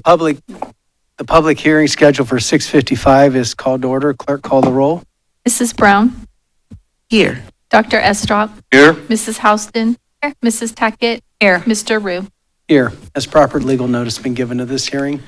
the public hearing scheduled for 6:55 is called to order. Clerk, call the roll. Mrs. Brown? Here. Dr. Estrop? Here. Mrs. Houston? Here. Mrs. Tackett? Here. Mr. Rue? Here. Has proper legal notice been given to this hearing?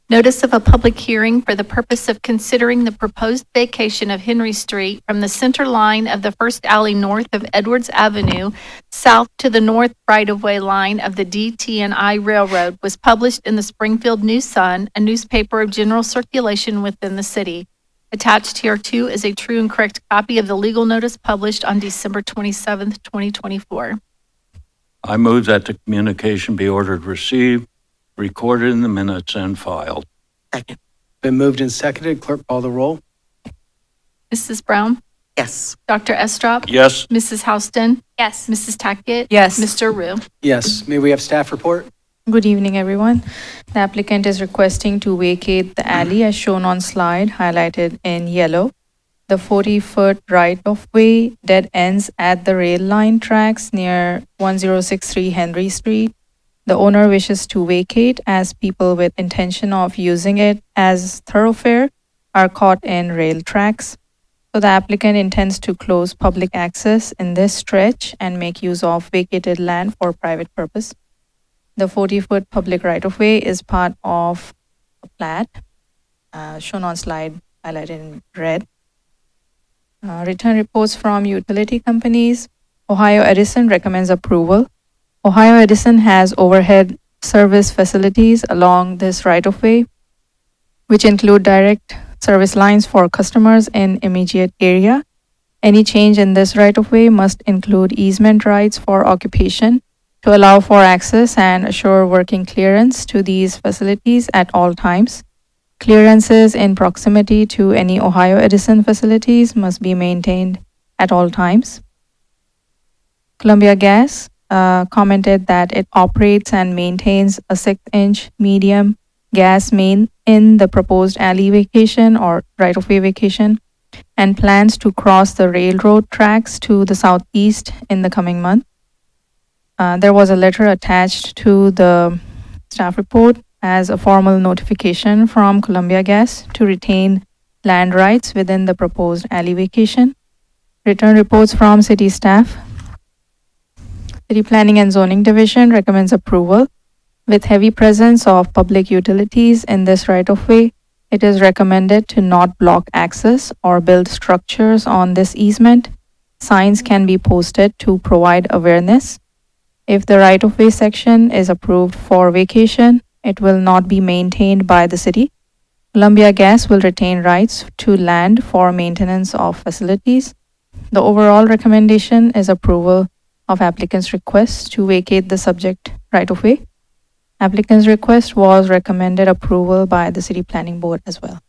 Notice of a public hearing for the purpose of considering the proposed vacation of Henry Street from the center line of the first alley north of Edwards Avenue south to the north right-of-way line of the DT&I Railroad was published in the Springfield News-Sun, a newspaper of general circulation within the city. Attached hereto is a true and correct copy of the legal notice published on December 27th, 2024. I move that the communication be ordered received, recorded in the minutes, and filed. Second. Been moved and seconded. Clerk, call the roll. Mrs. Brown? Yes. Dr. Estrop? Yes. Mrs. Houston? Yes. Mrs. Tackett? Yes. Mr. Rue? Yes. May we have staff report? Good evening, everyone. The applicant is requesting to vacate the alley as shown on slide, highlighted in yellow. The 40-foot right-of-way dead ends at the rail line tracks near 1063 Henry Street. The owner wishes to vacate as people with intention of using it as thoroughfare are caught in rail tracks. So the applicant intends to close public access in this stretch and make use of vacated land for private purpose. The 40-foot public right-of-way is part of a plat shown on slide highlighted in red. Return reports from utility companies. Ohio Edison recommends approval. Ohio Edison has overhead service facilities along this right-of-way, which include direct service lines for customers in immediate area. Any change in this right-of-way must include easement rights for occupation to allow for access and assure working clearance to these facilities at all times. Clearances in proximity to any Ohio Edison facilities must be maintained at all times. Columbia Gas commented that it operates and maintains a 6-inch medium gas main in the proposed alley vacation or right-of-way vacation and plans to cross the railroad tracks to the southeast in the coming month. There was a letter attached to the staff report as a formal notification from Columbia Gas to retain land rights within the proposed alley vacation. Return reports from city staff. City Planning and Zoning Division recommends approval. With heavy presence of public utilities in this right-of-way, it is recommended to not block access or build structures on this easement. Signs can be posted to provide awareness. If the right-of-way section is approved for vacation, it will not be maintained by the city. Columbia Gas will retain rights to land for maintenance of facilities. The overall recommendation is approval of applicant's request to vacate the subject right-of-way. Applicant's request was recommended approval by the City Planning Board as well.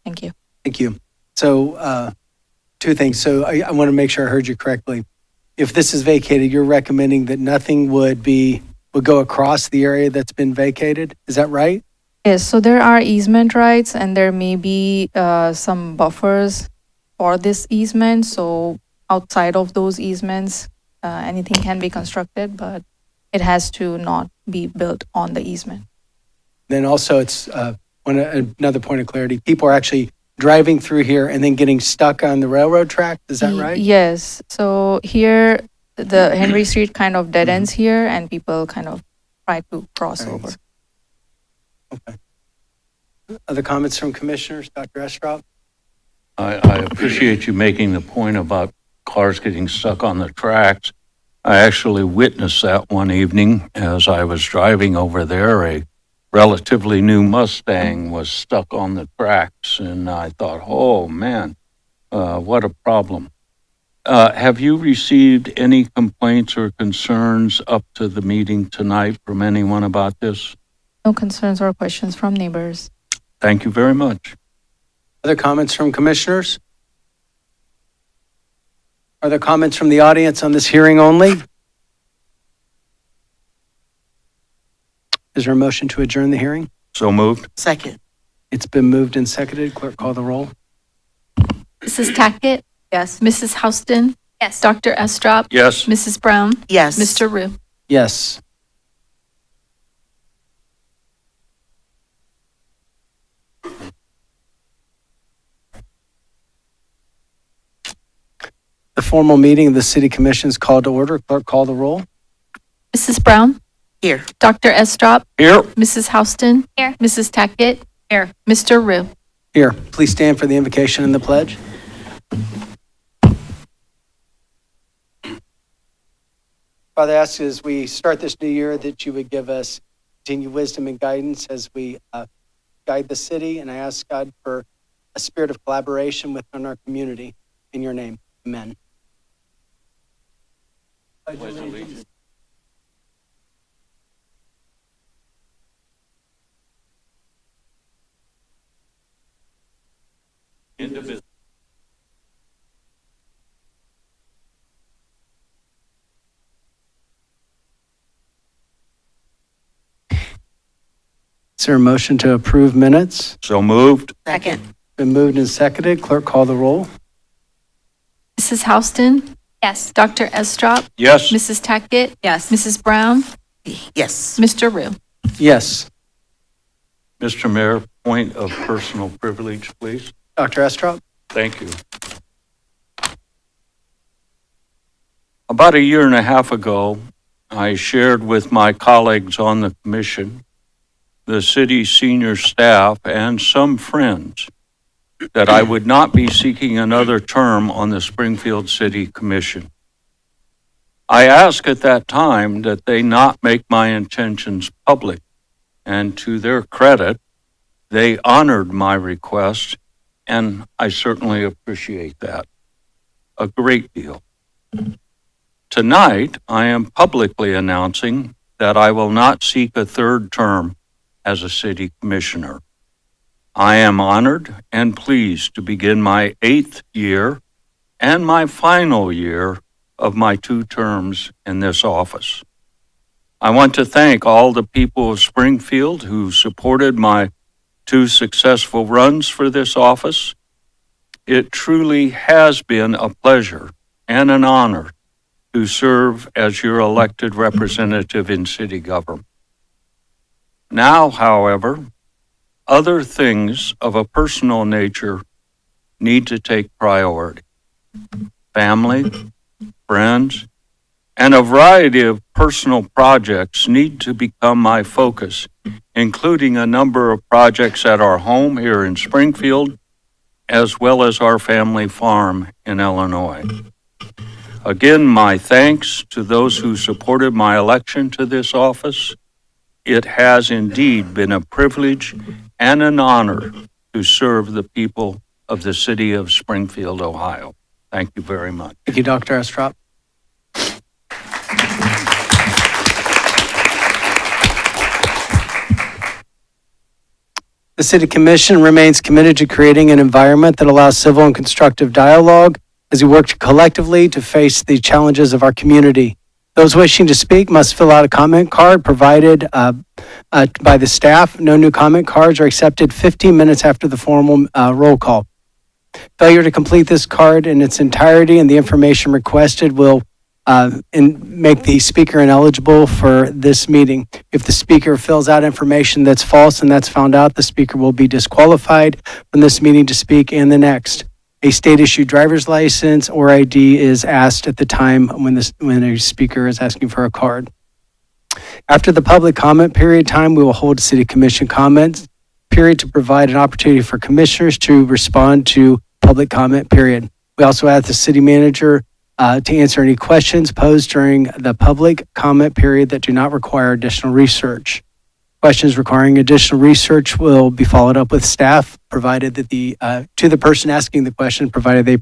Thank you. Thank you. So, two things. So I want to make sure I heard you correctly. If this is vacated, you're recommending that nothing would go across the area that's been vacated? Is that right? Yes, so there are easement rights and there may be some buffers for this easement. So outside of those easements, anything can be constructed, but it has to not be built on the easement. Then also it's another point of clarity. People are actually driving through here and then getting stuck on the railroad track. Is that right? Yes. So here, the Henry Street kind of dead ends here and people kind of try to cross over. Okay. Other comments from commissioners? Dr. Estrop? I appreciate you making the point about cars getting stuck on the tracks. I actually witnessed that one evening as I was driving over there. A relatively new Mustang was stuck on the tracks, and I thought, oh man, what a problem. Have you received any complaints or concerns up to the meeting tonight from anyone about this? No concerns or questions from neighbors. Thank you very much. Other comments from commissioners? Are there comments from the audience on this hearing only? Is there a motion to adjourn the hearing? So moved. Second. It's been moved and seconded. Clerk, call the roll. Mrs. Tackett? Yes. Mrs. Houston? Yes. Dr. Estrop? Yes. Mrs. Brown? Yes. Mr. Rue? Yes. formal meeting of the City Commission is called to order. Clerk, call the roll. Mrs. Brown? Here. Dr. Estrop? Here. Mrs. Houston? Here. Mrs. Tackett? Here. Mr. Rue? Here, please stand for the invocation and the pledge. Father, I ask as we start this new year that you would give us continued wisdom and guidance as we guide the city. And I ask God for a spirit of collaboration within our community. In your name, amen. Indivisible. Is there a motion to approve minutes? So moved. Second. Been moved and seconded. Clerk, call the roll. Mrs. Houston? Yes. Dr. Estrop? Yes. Mrs. Tackett? Yes. Mrs. Brown? Yes. Mr. Rue? Yes. Mr. Mayor, point of personal privilege, please. Dr. Estrop? Thank you. About a year and a half ago, I shared with my colleagues on the commission, the city senior staff, and some friends that I would not be seeking another term on the Springfield City Commission. I asked at that time that they not make my intentions public, and to their credit, they honored my request, and I certainly appreciate that a great deal. Tonight, I am publicly announcing that I will not seek a third term as a city commissioner. I am honored and pleased to begin my 8th year and my final year of my 2 terms in this office. I want to thank all the people of Springfield who supported my 2 successful runs for this office. It truly has been a pleasure and an honor to serve as your elected representative in city government. Now, however, other things of a personal nature need to take priority. Family, friends, and a variety of personal projects need to become my focus, including a number of projects at our home here in Springfield, as well as our family farm in Illinois. Again, my thanks to those who supported my election to this office. It has indeed been a privilege and an honor to serve the people of the city of Springfield, Ohio. Thank you very much. Thank you, Dr. Estrop. The City Commission remains committed to creating an environment that allows civil and constructive dialogue as we work collectively to face the challenges of our community. Those wishing to speak must fill out a comment card provided by the staff. No new comment cards are accepted 15 minutes after the formal roll call. Failure to complete this card in its entirety and the information requested will make the speaker ineligible for this meeting. If the speaker fills out information that's false and that's found out, the speaker will be disqualified from this meeting to speak and the next. A state-issued driver's license or ID is asked at the time when a speaker is asking for a card. After the public comment period time, we will hold a city commission comments period to provide an opportunity for commissioners to respond to public comment period. We also ask the city manager to answer any questions posed during the public comment period that do not require additional research. Questions requiring additional research will be followed up with staff, provided that to the person asking the question, provided they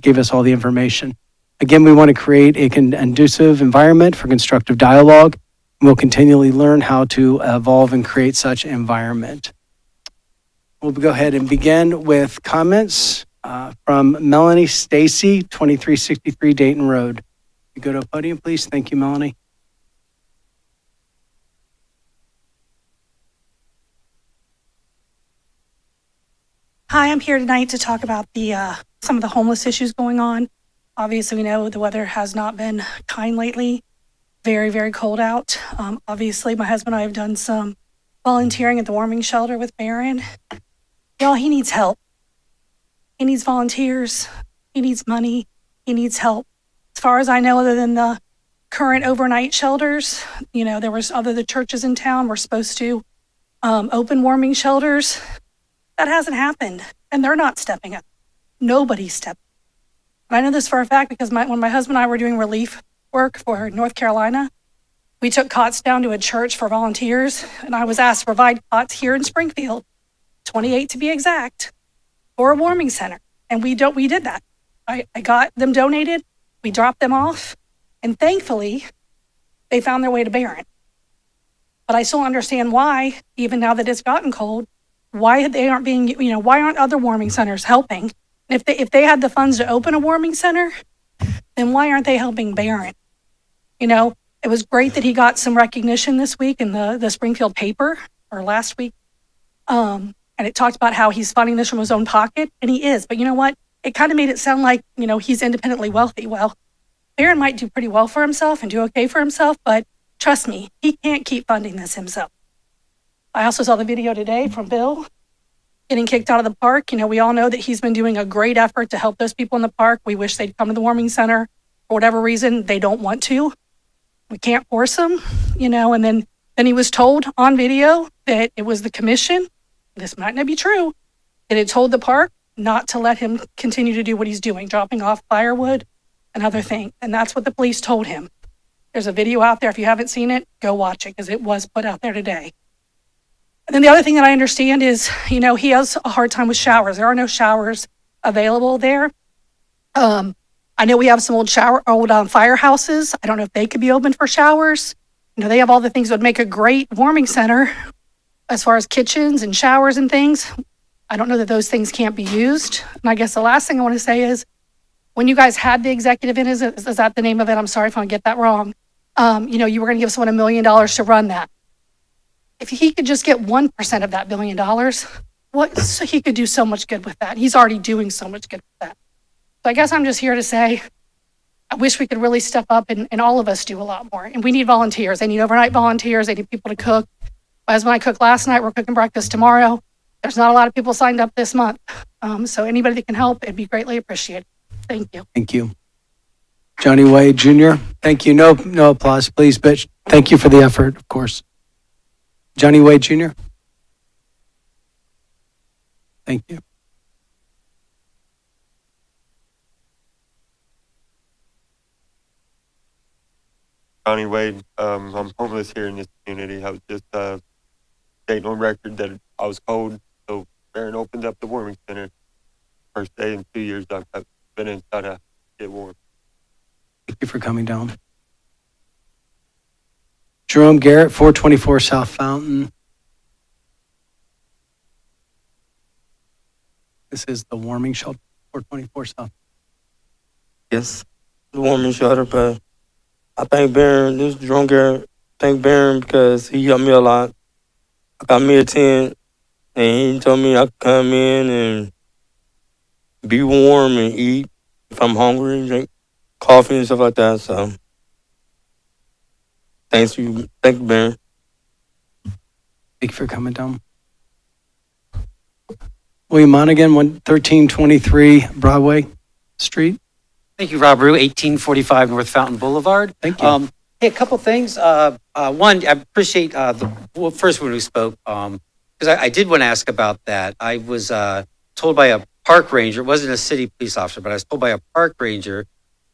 give us all the information. Again, we want to create a conducive environment for constructive dialogue. We'll continually learn how to evolve and create such environment. We'll go ahead and begin with comments from Melanie Stacy, 2363 Dayton Road. You go to a podium, please. Thank you, Melanie. Hi, I'm here tonight to talk about some of the homeless issues going on. Obviously, we know the weather has not been kind lately. Very, very cold out. Obviously, my husband and I have done some volunteering at the warming shelter with Barron. Y'all, he needs help. He needs volunteers. He needs money. He needs help. As far as I know, other than the current overnight shelters, there was other the churches in town were supposed to open warming shelters. That hasn't happened, and they're not stepping up. Nobody's stepping. And I know this for a fact because when my husband and I were doing relief work for North Carolina, we took cots down to a church for volunteers, and I was asked to provide cots here in Springfield, 28 to be exact, for a warming center. And we did that. I got them donated, we dropped them off, and thankfully, they found their way to Barron. But I still understand why, even now that it's gotten cold, why they aren't being, why aren't other warming centers helping? If they had the funds to open a warming center, then why aren't they helping Barron? It was great that he got some recognition this week in the Springfield paper, or last week. And it talked about how he's funding this from his own pocket, and he is. But you know what? It kind of made it sound like, he's independently wealthy. Well, Barron might do pretty well for himself and do okay for himself, but trust me, he can't keep funding this himself. I also saw the video today from Bill getting kicked out of the park. We all know that he's been doing a great effort to help those people in the park. We wish they'd come to the warming center. For whatever reason, they don't want to. We can't force them, and then he was told on video that it was the commission, this might not be true, that it told the park not to let him continue to do what he's doing, dropping off firewood and other things. And that's what the police told him. There's a video out there. If you haven't seen it, go watch it because it was put out there today. And then the other thing that I understand is, he has a hard time with showers. There are no showers available there. I know we have some old firehouses. I don't know if they could be open for showers. They have all the things that would make a great warming center as far as kitchens and showers and things. I don't know that those things can't be used. And I guess the last thing I want to say is, when you guys had the executive in, is that the name of it? I'm sorry if I get that wrong. You were going to give someone $1 million to run that. If he could just get 1% of that $1 billion, so he could do so much good with that. He's already doing so much good with that. So I guess I'm just here to say, I wish we could really step up and all of us do a lot more. And we need volunteers. They need overnight volunteers. They need people to cook. My husband and I cooked last night. We're cooking breakfast tomorrow. There's not a lot of people signed up this month. So anybody that can help, it'd be greatly appreciated. Thank you. Thank you. Johnny Wade Jr., thank you. No applause, please, but thank you for the effort, of course. Johnny Wade Jr. Thank you. Johnny Wade. I'm homeless here in this community. I was just stating on record that I was cold, so Barron opened up the warming center. First day in 2 years I've been inside to get warm. Thank you for coming down. Jerome Garrett, 424 South Fountain. This is the warming shelter, 424 South. Yes, the warming shelter, but I thank Barron, this is Jerome Garrett, thank Barron because he helped me a lot. I got me a tent, and he told me I could come in and be warm and eat if I'm hungry, drink coffee and stuff like that, so thank you, Barron. Thank you for coming down. William Monaghan, 1323 Broadway Street. Thank you, Rob Rue, 1845 North Fountain Boulevard. Thank you. Hey, a couple things. One, I appreciate the first one who spoke, because I did want to ask about that. I was told by a park ranger, it wasn't a city police officer, but I was told by a park ranger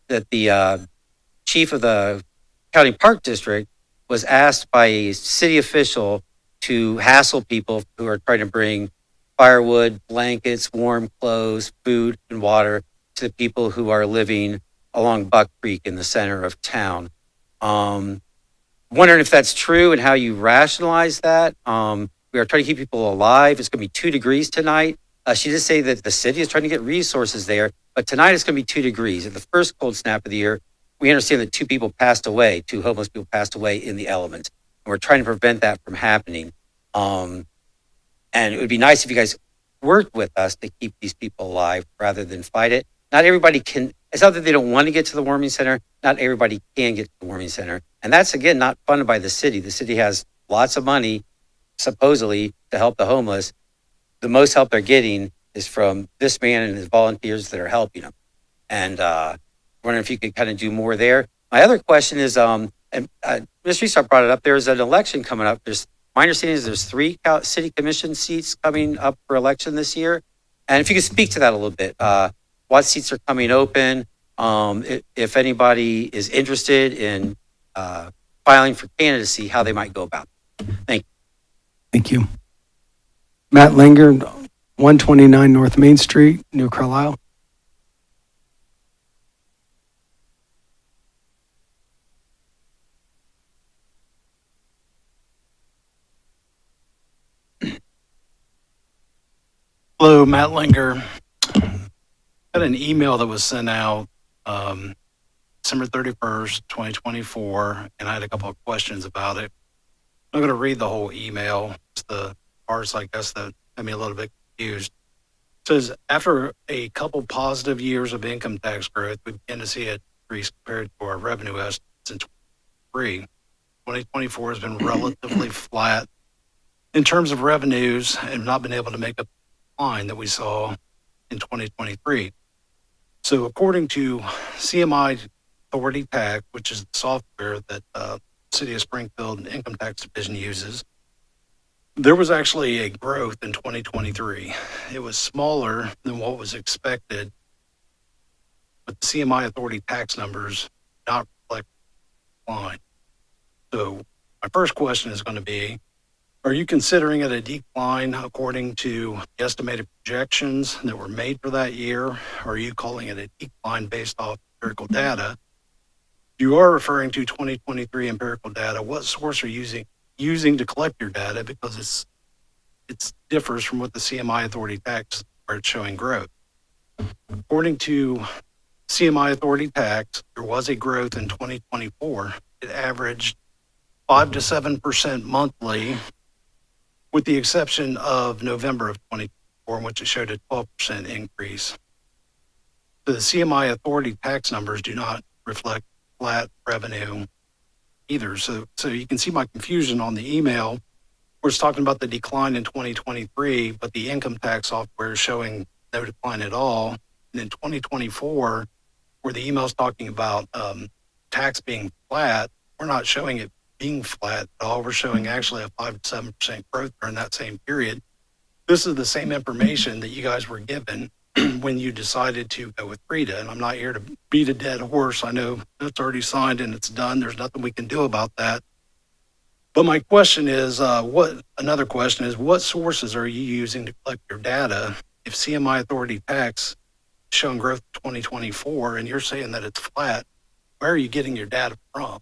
that the chief of the county park district was asked by a city official to hassle people who are trying to bring firewood, blankets, warm clothes, food, and water to the people who are living along Buck Creek in the center of town. Wondering if that's true and how you rationalize that. We are trying to keep people alive. It's going to be 2 degrees tonight. She did say that the city is trying to get resources there, but tonight it's going to be 2 degrees. At the first cold snap of the year, we understand that 2 people passed away, 2 homeless people passed away in the elements. And we're trying to prevent that from happening. And it would be nice if you guys worked with us to keep these people alive rather than fight it. Not everybody can, it's not that they don't want to get to the warming center. Not everybody can get to the warming center. And that's, again, not funded by the city. The city has lots of money, supposedly, to help the homeless. The most help they're getting is from this man and his volunteers that are helping them. And Wondering if you could kind of do more there. My other question is, and Mr. Eaststar brought it up, there's an election coming up. My understanding is there's 3 city commission seats coming up for election this year. And if you could speak to that a little bit, what seats are coming open? If anybody is interested in filing for candidacy, how they might go about it. Thank you. Thank you. Matt Linger, 129 North Main Street, New Carlisle. Hello, Matt Linger. Got an email that was sent out December 31st, 2024, and I had a couple of questions about it. I'm going to read the whole email. It's the parts, I guess, that had me a little bit confused. It says, after a couple positive years of income tax growth, we begin to see a decrease compared to our revenue estimates in 2023. 2024 has been relatively flat in terms of revenues and not been able to make up the line that we saw in 2023. So according to CMI Authority Tax, which is the software that City of Springfield Income Tax Division uses, there was actually a growth in 2023. It was smaller than what was expected, but the CMI Authority tax numbers do not reflect the decline. So my first question is going to be, are you considering it a decline according to the estimated projections that were made for that year? Or are you calling it a decline based off empirical data? You are referring to 2023 empirical data. What source are you using to collect your data? Because it differs from what the CMI Authority tax where it's showing growth. According to CMI Authority tax, there was a growth in 2024. It averaged 5 to 7% monthly, with the exception of November of 2024, in which it showed a 12% increase. So the CMI Authority tax numbers do not reflect flat revenue either. So you can see my confusion on the email, where it's talking about the decline in 2023, but the income tax software is showing no decline at all. And in 2024, where the email is talking about tax being flat, we're not showing it being flat at all. We're showing actually a 5 to 7% growth during that same period. This is the same information that you guys were given when you decided to go with Frida. And I'm not here to beat a dead horse. I know it's already signed and it's done. There's nothing we can do about that. But my question is, what sources are you using to collect your data? If CMI Authority tax is showing growth in 2024 and you're saying that it's flat, where are you getting your data from?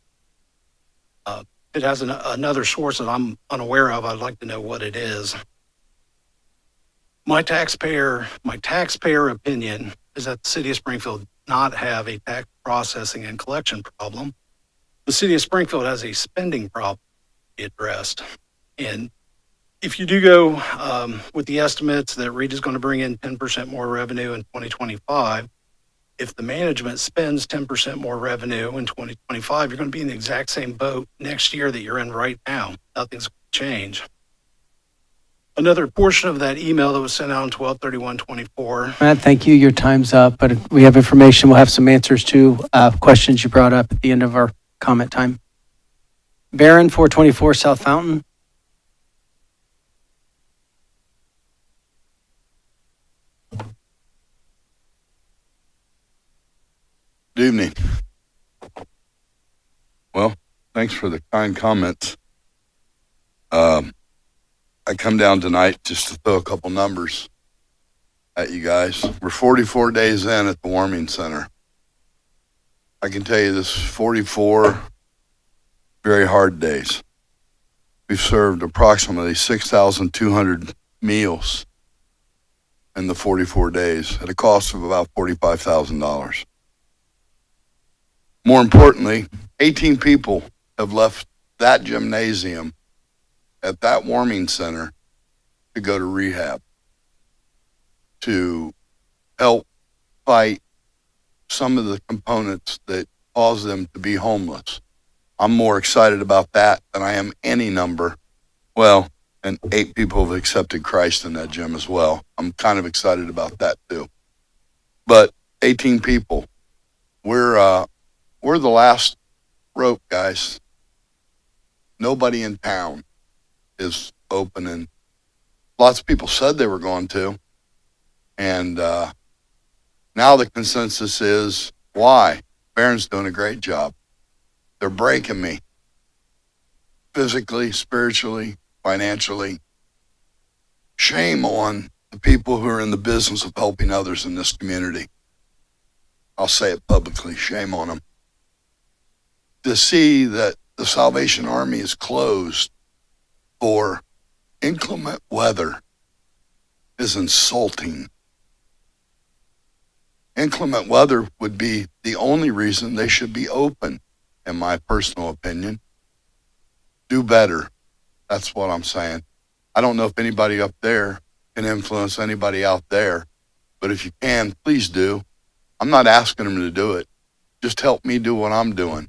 If it has another source that I'm unaware of, I'd like to know what it is. My taxpayer opinion is that the City of Springfield does not have a tax processing and collection problem. The City of Springfield has a spending problem to be addressed. And if you do go with the estimates that Rita's going to bring in 10% more revenue in 2025, if the management spends 10% more revenue in 2025, you're going to be in the exact same boat next year that you're in right now. Nothing's going to change. Another portion of that email that was sent out on 12/31/24. Matt, thank you. Your time's up, but we have information. We'll have some answers to questions you brought up at the end of our comment time. Barron, 424 South Fountain. Good evening. Well, thanks for the kind comments. I come down tonight just to throw a couple numbers at you guys. We're 44 days in at the warming center. I can tell you this 44 very hard days. We've served approximately 6,200 meals in the 44 days at a cost of about $45,000. More importantly, 18 people have left that gymnasium at that warming center to go to rehab, to help fight some of the components that cause them to be homeless. I'm more excited about that than I am any number. Well, and 8 people have accepted Christ in that gym as well. I'm kind of excited about that too. But 18 people we're the last rope, guys. Nobody in town is opening. Lots of people said they were going to. And now the consensus is, why? Barron's doing a great job. They're breaking me. Physically, spiritually, financially. Shame on the people who are in the business of helping others in this community. I'll say it publicly, shame on them. To see that the Salvation Army is closed for inclement weather is insulting. Inclement weather would be the only reason they should be open, in my personal opinion. Do better. That's what I'm saying. I don't know if anybody up there can influence anybody out there, but if you can, please do. I'm not asking them to do it. Just help me do what I'm doing.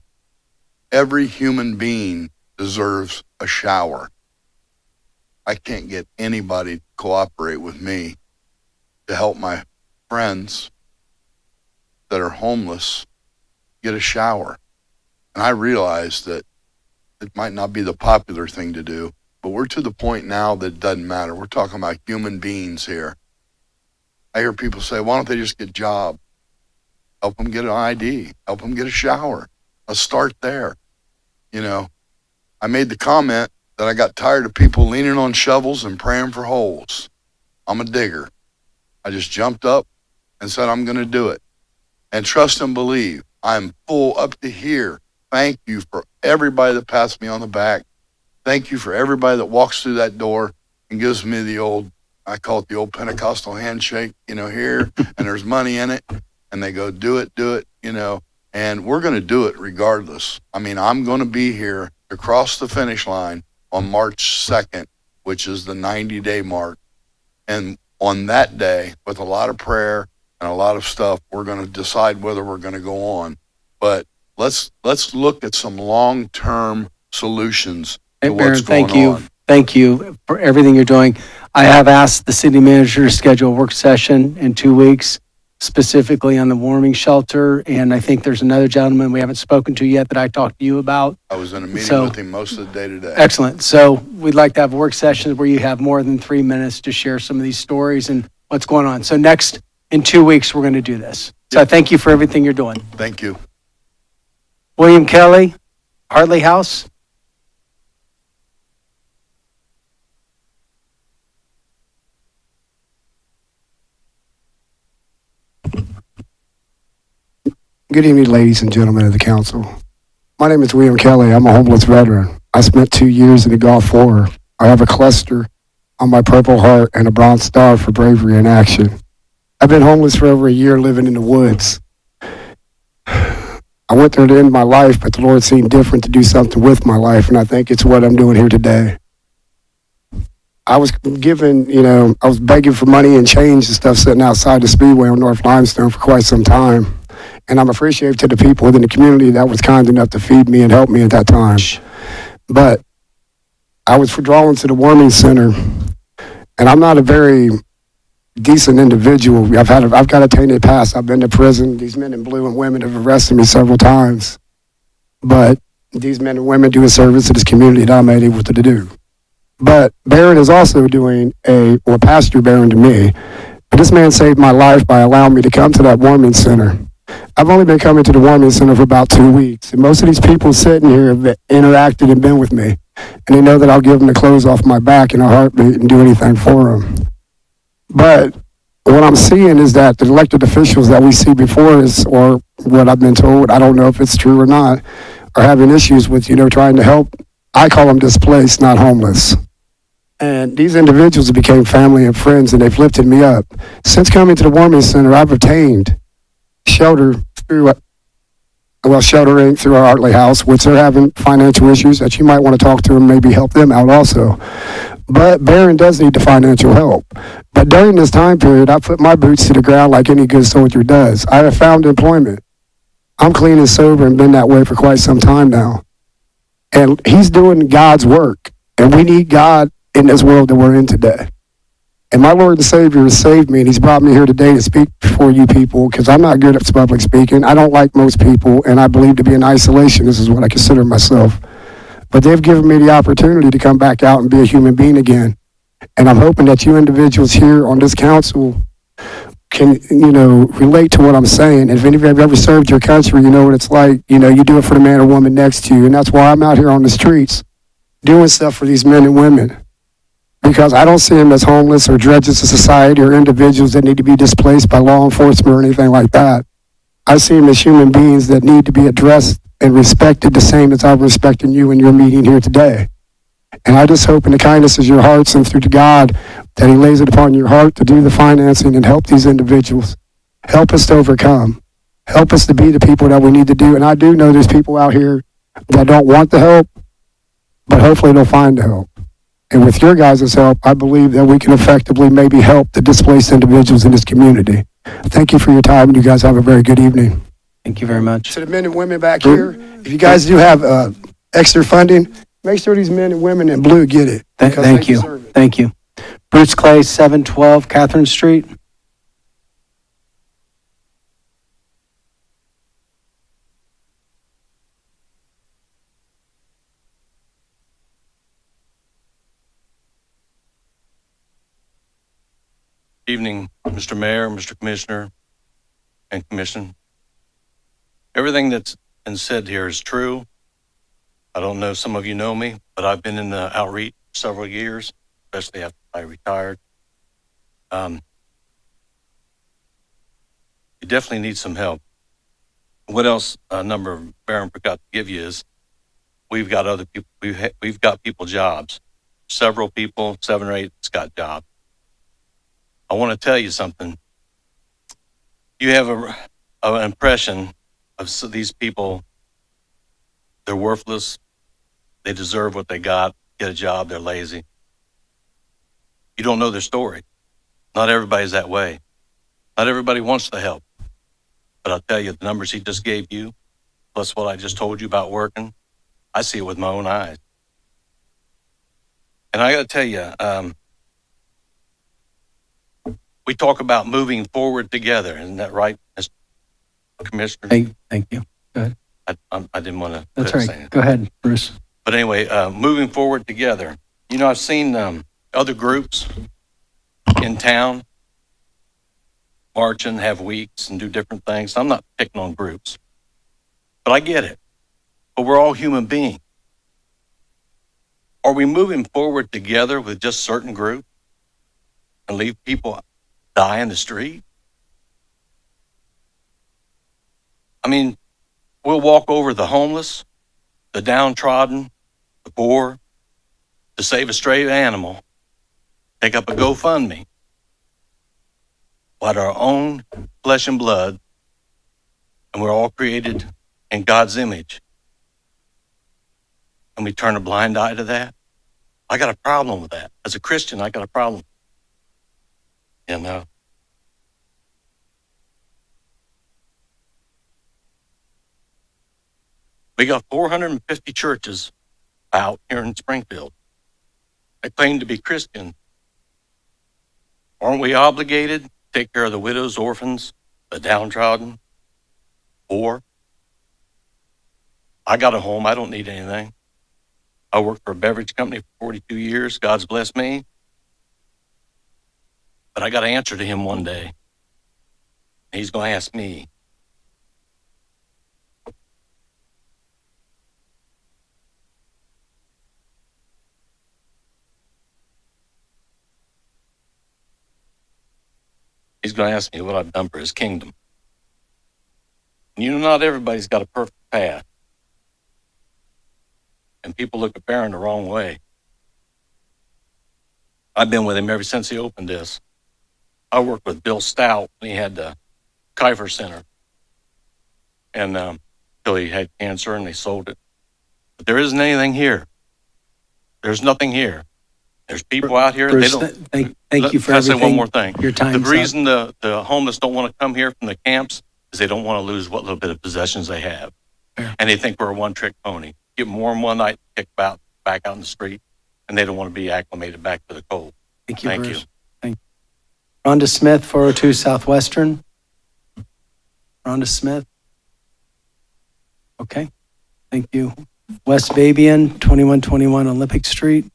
Every human being deserves a shower. I can't get anybody to cooperate with me to help my friends that are homeless get a shower. And I realize that it might not be the popular thing to do, but we're to the point now that it doesn't matter. We're talking about human beings here. I hear people say, why don't they just get a job? Help them get an ID. Help them get a shower. Let's start there. You know, I made the comment that I got tired of people leaning on shovels and praying for holes. I'm a digger. I just jumped up and said, I'm going to do it. And trust and believe. I'm full up to here. Thank you for everybody that pats me on the back. Thank you for everybody that walks through that door and gives me the old, I call it the old Pentecostal handshake, you know, here, and there's money in it. And they go, do it, you know, and we're going to do it regardless. I mean, I'm going to be here to cross the finish line on March 2nd, which is the 90-day mark. And on that day, with a lot of prayer and a lot of stuff, we're going to decide whether we're going to go on. But let's look at some long-term solutions to what's going on. Thank you for everything you're doing. I have asked the city manager to schedule a work session in 2 weeks, specifically on the warming shelter. And I think there's another gentleman we haven't spoken to yet that I talked to you about. I was in a meeting with him most of the day today. Excellent. So we'd like to have work sessions where you have more than 3 minutes to share some of these stories and what's going on. So next, in 2 weeks, we're going to do this. So I thank you for everything you're doing. Thank you. William Kelly, Hartley House. Good evening, ladies and gentlemen of the council. My name is William Kelly. I'm a homeless veteran. I spent 2 years in the Gulf War. I have a cluster on my Purple Heart and a Bronze Star for bravery in action. I've been homeless for over a year living in the woods. I went there to end my life, but the Lord seemed different to do something with my life, and I think it's what I'm doing here today. I was given, I was begging for money and change and stuff sitting outside the Speedway on North Limestone for quite some time. And I'm appreciative to the people within the community that was kind enough to feed me and help me at that time. But I was withdrawn to the warming center, and I'm not a very decent individual. I've got a tainted past. I've been to prison. These men in blue and women have arrested me several times. But these men and women do a service to this community that I'm able to do. But Barron is also doing Pastor Barron to me. But this man saved my life by allowing me to come to that warming center. I've only been coming to the warming center for about 2 weeks. And most of these people sitting here have interacted and been with me. And they know that I'll give them the clothes off my back in a heartbeat and do anything for them. But what I'm seeing is that the elected officials that we see before us, or what I've been told, I don't know if it's true or not, are having issues with, trying to help. I call them displaced, not homeless. And these individuals became family and friends, and they've lifted me up. Since coming to the warming center, I've obtained sheltering through our Hartley House, which they're having financial issues that you might want to talk to and maybe help them out also. But Barron does need the financial help. But during this time period, I put my boots to the ground like any good soldier does. I have found employment. I'm clean and sober and been that way for quite some time now. And he's doing God's work. And we need God in this world that we're in today. And my Lord and Savior has saved me, and He's brought me here today to speak before you people, because I'm not good at public speaking. I don't like most people, and I believe to be in isolation. This is what I consider myself. But they've given me the opportunity to come back out and be a human being again. And I'm hoping that you individuals here on this council can, relate to what I'm saying. If any of you have ever served your country, you know what it's like. You do it for the man or woman next to you. And that's why I'm out here on the streets doing stuff for these men and women. Because I don't see them as homeless or dregs of society or individuals that need to be displaced by law enforcement or anything like that. I see them as human beings that need to be addressed and respected the same as I'm respecting you in your meeting here today. And I just hope in the kindness of your hearts and through to God that He lays it upon your heart to do the financing and help these individuals. Help us to overcome. Help us to be the people that we need to do. And I do know there's people out here that don't want the help, but hopefully they'll find the help. And with your guys' help, I believe that we can effectively maybe help the displaced individuals in this community. Thank you for your time, and you guys have a very good evening. Thank you very much. To the men and women back here, if you guys do have extra funding, make sure these men and women in blue get it. because Thank they you. deserve it. Thank you. Bruce Clay, 712 Catherine Street. Evening, Mr. Mayor, Mr. Commissioner, and Commission. Everything that's been said here is true. I don't know if some of you know me, but I've been in the outreach several years, especially after I retired. You definitely need some help. What else a number of Baron forgot to give you is we've got other people, we've got people jobs. Several people, 7 or 8, that's got jobs. I want to tell you something. You have an impression of these people, they're worthless, they deserve what they got, get a job, they're lazy. You don't know their story. Not everybody's that way. Not everybody wants the help. But I'll tell you, the numbers he just gave you, plus what I just told you about working, I see it with my own eyes. And I got to tell you, we talk about moving forward together. Isn't that right, Mr. Commissioner? Thank you. I didn't want to. That's right. Go ahead, Bruce. But anyway, moving forward together. You know, I've seen other groups in town march and have weeks and do different things. I'm not picking on groups, but I get it. But we're all human beings. Are we moving forward together with just certain groups and leave people die in the street? I mean, we'll walk over the homeless, the downtrodden, the poor, to save a stray animal, take up a GoFundMe, but our own flesh and blood, and we're all created in God's image. And we turn a blind eye to that? I got a problem with that. As a Christian, I got a problem. You know? We got 450 churches out here in Springfield that claim to be Christian. Aren't we obligated to take care of the widows, orphans, the downtrodden, poor? I got a home. I don't need anything. I worked for a beverage company for 42 years. God's blessed me. But I got to answer to him one day. He's going to ask me. He's going to ask me what I've done for his kingdom. And you know, not everybody's got a perfect path. And people look at Barron the wrong way. I've been with him ever since he opened this. I worked with Bill Stout when he had the Kiefer Center. And until he had cancer and they sold it. But there isn't anything here. There's nothing here. There's people out here. Bruce, they don't. thank you for Can I say everything. one more thing? Your time's The up. reason the homeless don't want to come here from the camps is they don't want to lose what little bit of possessions they have. Fair. And they think we're a one-trick pony. Get them warm one night, kick back out in the street, and they don't want to be acclimated back to the cold. Thank you, Thank Bruce. you. Thank you. Rhonda Smith, 402 Southwestern. Rhonda Smith. Okay, thank you. Wes Babian, 2121 Olympic Street.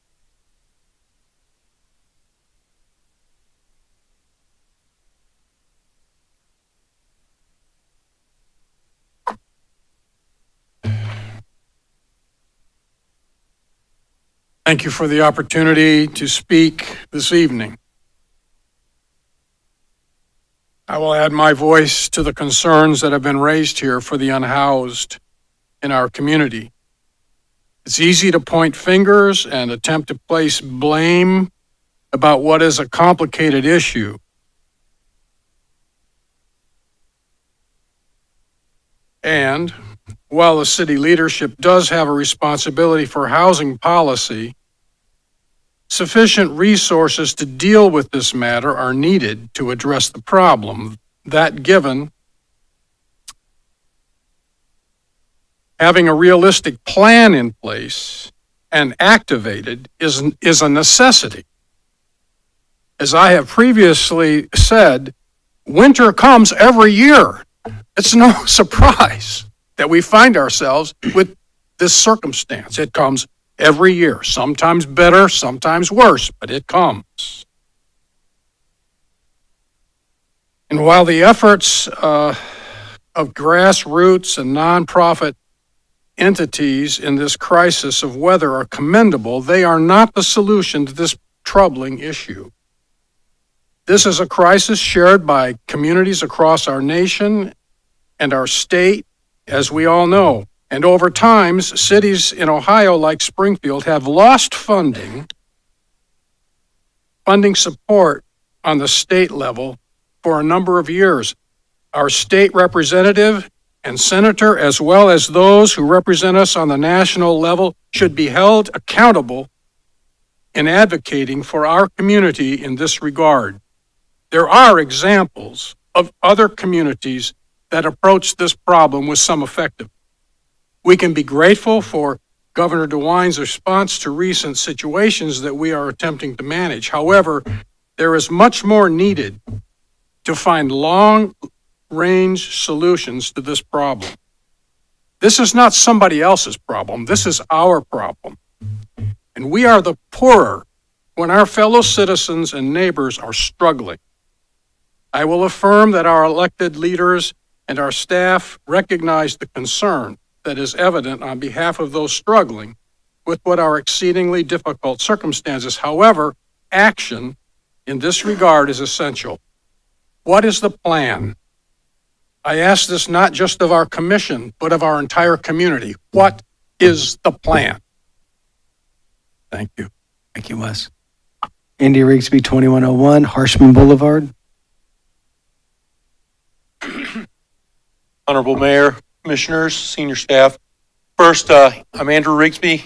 Thank you for the opportunity to speak this evening. I will add my voice to the concerns that have been raised here for the unhoused in our community. It's easy to point fingers and attempt to place blame about what is a complicated issue. And while the city leadership does have a responsibility for housing policy, sufficient resources to deal with this matter are needed to address the problem. That given, having a realistic plan in place and activated is a necessity. As I have previously said, winter comes every year. It's no surprise that we find ourselves with this circumstance. It comes every year, sometimes better, sometimes worse, but it comes. And while the efforts of grassroots and nonprofit entities in this crisis of weather are commendable, they are not the solution to this troubling issue. This is a crisis shared by communities across our nation and our state, as we all know. And over time, cities in Ohio like Springfield have lost funding support on the state level for a number of years. Our state representative and senator, as well as those who represent us on the national level, should be held accountable in advocating for our community in this regard. There are examples of other communities that approach this problem with some effectiveness. We can be grateful for Governor DeWine's response to recent situations that we are attempting to manage. However, there is much more needed to find long-range solutions to this problem. This is not somebody else's problem. This is our problem. And we are the poorer when our fellow citizens and neighbors are struggling. I will affirm that our elected leaders and our staff recognize the concern that is evident on behalf of those struggling with what are exceedingly difficult circumstances. However, action in this regard is essential. What is the plan? I ask this not just of our commission, but of our entire community. What is the plan? Thank you. Thank you, Wes. Andy Rigsby, 2101 Harshman Boulevard. Honorable Mayor, Commissioners, Senior Staff. First, I'm Andrew Rigsby,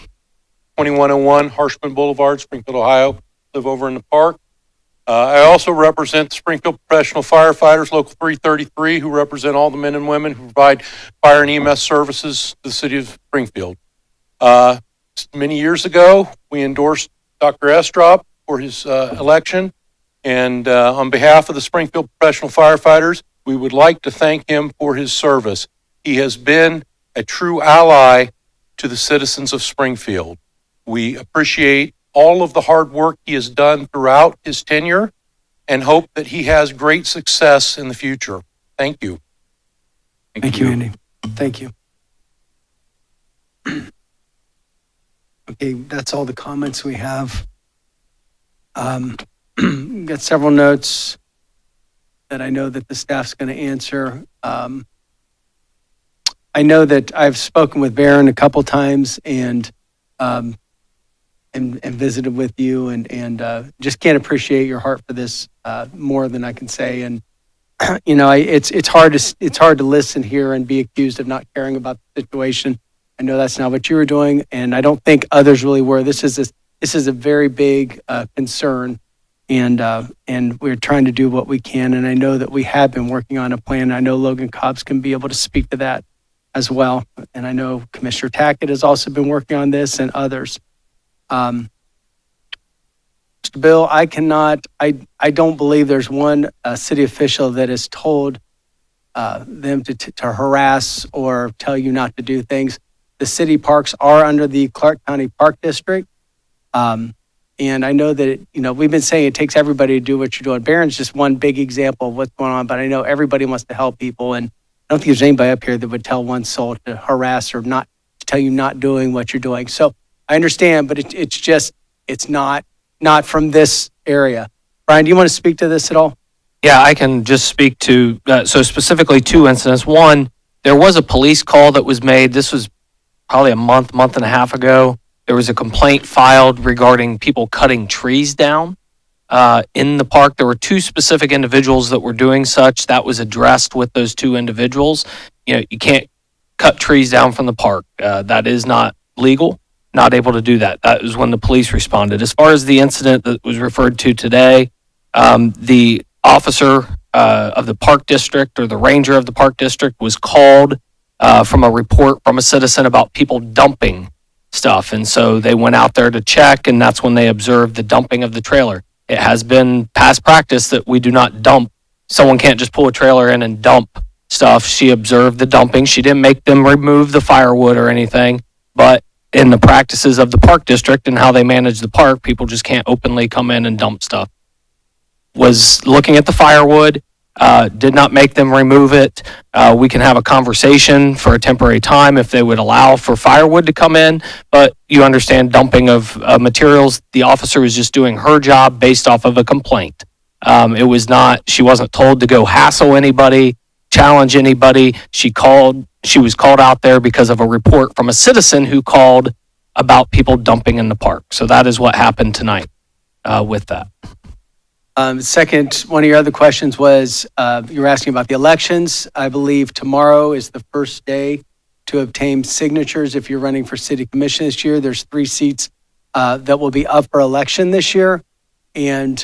2101 Harshman Boulevard, Springfield, Ohio. Live over in the park. I also represent the Springfield Professional Firefighters, Local 333, who represent all the men and women who provide fire and EMS services to the city of Springfield. Many years ago, we endorsed Dr. Estrop for his election, and on behalf of the Springfield Professional Firefighters, we would like to thank him for his service. He has been a true ally to the citizens of Springfield. We appreciate all of the hard work he has done throughout his tenure and hope that he has great success in the future. Thank you. Thank you, Andy. Thank you. Okay, that's all the comments we have. Got several notes that I know that the staff's going to answer. I know that I've spoken with Barron a couple times and visited with you and just can't appreciate your heart for this more than I can say. And you know, it's hard to listen here and be accused of not caring about the situation. I know that's not what you were doing, and I don't think others really were. This is a very big concern, and we're trying to do what we can. And I know that we have been working on a plan. I know Logan Cobbs can be able to speak to that as well. And I know Commissioner Tackett has also been working on this and others. Mr. Bill, I don't believe there's one city official that has told them to harass or tell you not to do things. The city parks are under the Clark County Park District. And I know that, we've been saying it takes everybody to do what you're doing. Barron's just one big example of what's going on, but I know everybody wants to help people. And I don't think there's anybody up here that would tell one soul to harass or not, to tell you not doing what you're doing. So I understand, but it's not from this area. Brian, do you want to speak to this at all? Yeah, I can just speak to, so specifically two incidents. One, there was a police call that was made. This was probably a month and a half ago. There was a complaint filed regarding people cutting trees down in the park. There were two specific individuals that were doing such. That was addressed with those two individuals. You can't cut trees down from the park. That is not legal. Not able to do that. That was when the police responded. As far as the incident that was referred to today, the officer of the park district or the ranger of the park district was called from a report from a citizen about people dumping stuff. And so they went out there to check, and that's when they observed the dumping of the trailer. It has been past practice that we do not dump. Someone can't just pull a trailer in and dump stuff. She observed the dumping. She didn't make them remove the firewood or anything, but in the practices of the park district and how they manage the park, people just can't openly come in and dump stuff. Was looking at the firewood, did not make them remove it. We can have a conversation for a temporary time if they would allow for firewood to come in, but you understand dumping of materials. The officer was just doing her job based off of a complaint. She wasn't told to go hassle anybody, challenge anybody. She was called out there because of a report from a citizen who called about people dumping in the park. So that is what happened tonight with that. Second, one of your other questions was you were asking about the elections. I believe tomorrow is the first day to obtain signatures if you're running for city commission this year. There's 3 seats that will be up for election this year. And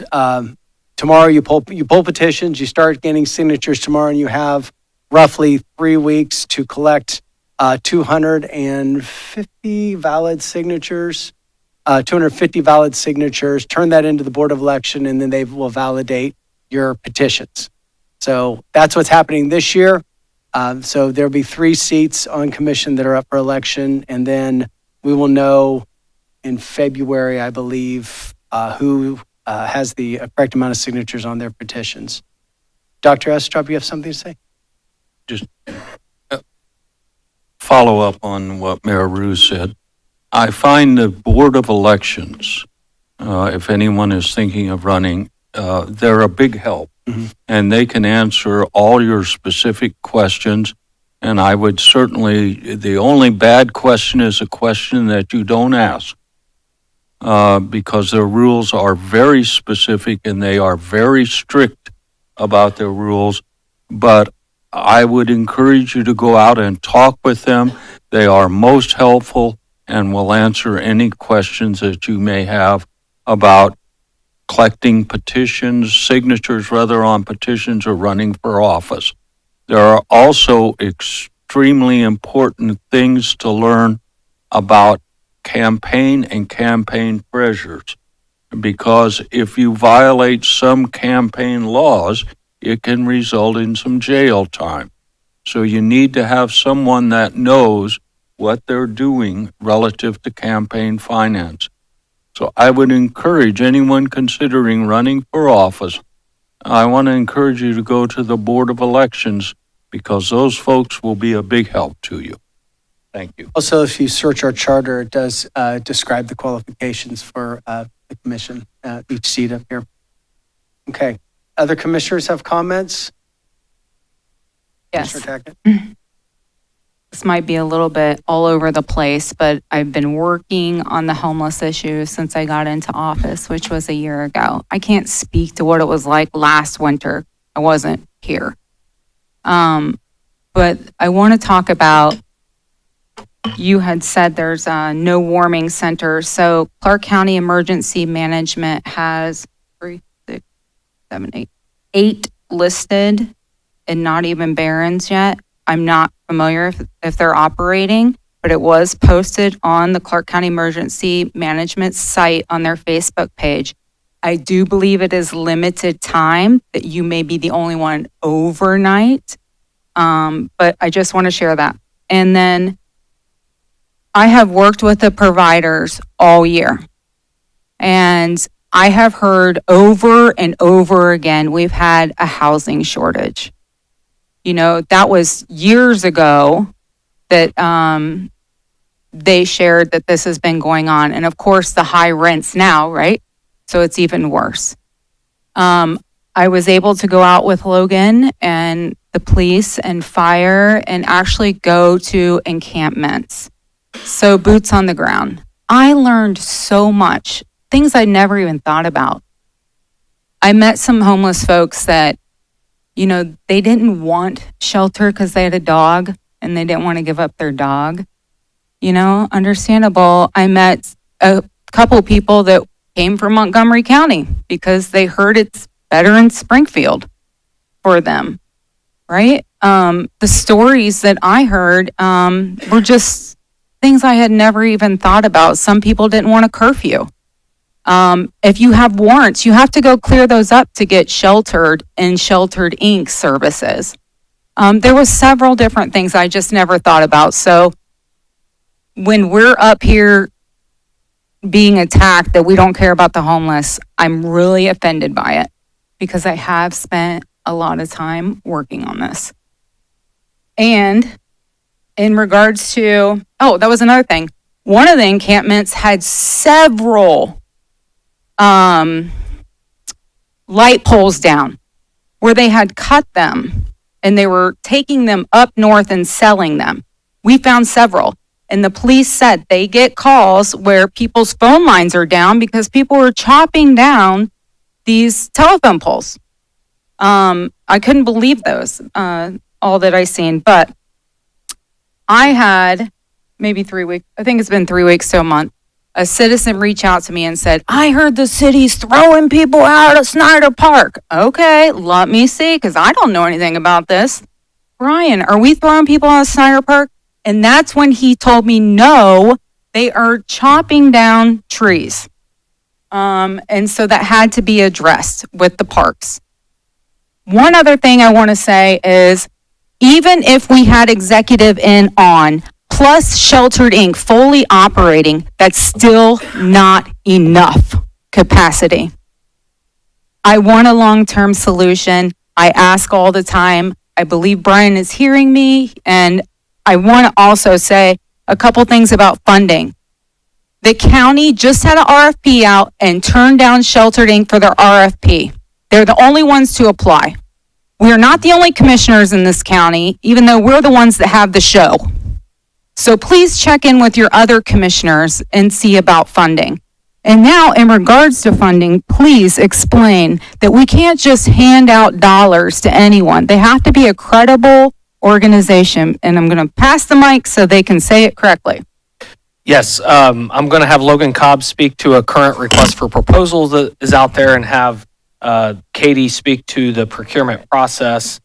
tomorrow you pull petitions, you start getting signatures tomorrow, and you have roughly 3 weeks to collect 250 valid signatures. 250 valid signatures, turn that into the Board of Election, and then they will validate your petitions. So that's what's happening this year. So there'll be 3 seats on commission that are up for election, and then we will know in February, I believe, who has the correct amount of signatures on their petitions. Dr. Estrop, you have something to say? Just follow up on what Mayor Rue said. I find the Board of Elections, if anyone is thinking of running, they're a big help. Mm-hmm. And they can answer all your specific questions. And I would certainly, the only bad question is a question that you don't ask, because their rules are very specific and they are very strict about their rules. But I would encourage you to go out and talk with them. They are most helpful and will answer any questions that you may have about collecting signatures rather, on petitions or running for office. There are also extremely important things to learn about campaign and campaign pressures, because if you violate some campaign laws, it can result in some jail time. So you need to have someone that knows what they're doing relative to campaign finance. So I would encourage anyone considering running for office, I want to encourage you to go to the Board of Elections, because those folks will be a big help to you. Thank you. Also, if you search our charter, it does describe the qualifications for the commission, each seat up here. Okay. Other commissioners have comments? Yes. Commissioner Tackett? This might be a little bit all over the place, but I've been working on the homeless issue since I got into office, which was a year ago. I can't speak to what it was like last winter. I wasn't here. But I want to talk about, you had said there's a no warming center. So Clark County Emergency Management has 8 listed and not even Barron's yet. I'm not familiar if they're operating, but it was posted on the Clark County Emergency Management site on their Facebook page. I do believe it is limited time, that you may be the only one overnight. But I just want to share that. And then I have worked with the providers all year. And I have heard over and over again, we've had a housing shortage. You know, that was years ago that they shared that this has been going on. And of course, the high rents now, right? So it's even worse. I was able to go out with Logan and the police and fire and actually go to encampments. So boots on the ground. I learned so much, things I never even thought about. I met some homeless folks that, you know, they didn't want shelter because they had a dog and they didn't want to give up their dog. You know, understandable. I met a couple people that came from Montgomery County because they heard it's better in Springfield for them, right? The stories that I heard were just things I had never even thought about. Some people didn't want a curfew. If you have warrants, you have to go clear those up to get sheltered and Sheltered Inc. services. There was several different things I just never thought about. So when we're up here being attacked that we don't care about the homeless, I'm really offended by it because I have spent a lot of time working on this. And in regards to, that was another thing. One of the encampments had several light poles down where they had cut them and they were taking them up north and selling them. We found several. And the police said they get calls where people's phone lines are down because people were chopping down these telephone poles. I couldn't believe those, all that I seen. But I had maybe 3 weeks, I think it's been 3 weeks to a month, a citizen reach out to me and said, I heard the city's throwing people out of Snyder Park. Okay, let me see, because I don't know anything about this. Brian, are we throwing people out of Snyder Park? And that's when he told me, no, they are chopping down trees. And so that had to be addressed with the parks. One other thing I want to say is, even if we had executive in on, plus Sheltered Inc. fully operating, that's still not enough capacity. I want a long-term solution. I ask all the time. I believe Brian is hearing me, and I want to also say a couple things about funding. The county just had an RFP out and turned down Sheltered Inc. for their RFP. They're the only ones to apply. We are not the only commissioners in this county, even though we're the ones that have the show. So please check in with your other commissioners and see about funding. And now, in regards to funding, please explain that we can't just hand out dollars to anyone. They have to be a credible organization. And I'm going to pass the mic so they can say it correctly. Yes, I'm going to have Logan Cobb speak to a current request for proposals that is out there and have Katie speak to the procurement process.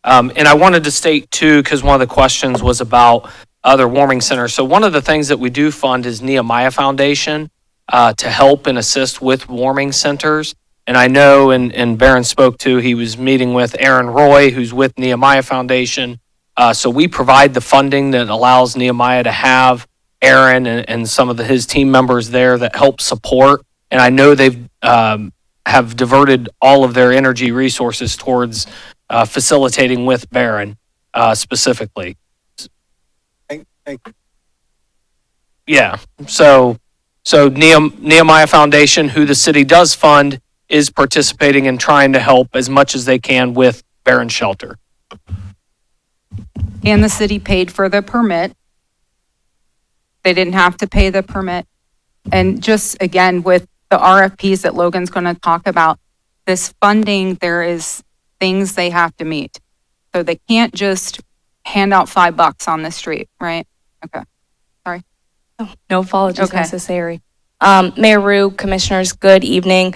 And I wanted to state too, because one of the questions was about other warming centers. So one of the things that we do fund is Nehemiah Foundation to help and assist with warming centers. And I know, and Barron spoke to, he was meeting with Aaron Roy, who's with Nehemiah Foundation. So we provide the funding that allows Nehemiah to have Aaron and some of his team members there that help support. And I know they've have diverted all of their energy resources towards facilitating with Barron specifically. Thank you. Yeah. So Nehemiah Foundation, who the city does fund, is participating and trying to help as much as they can with Barron Shelter. And the city paid for the permit. They didn't have to pay the permit. And just again, with the RFPs that Logan's going to talk about, this funding, there is things they have to meet. So they can't just hand out $5 on the street, right? Okay. Sorry. No apologies Okay. necessary. Mayor Rue, commissioners, good evening.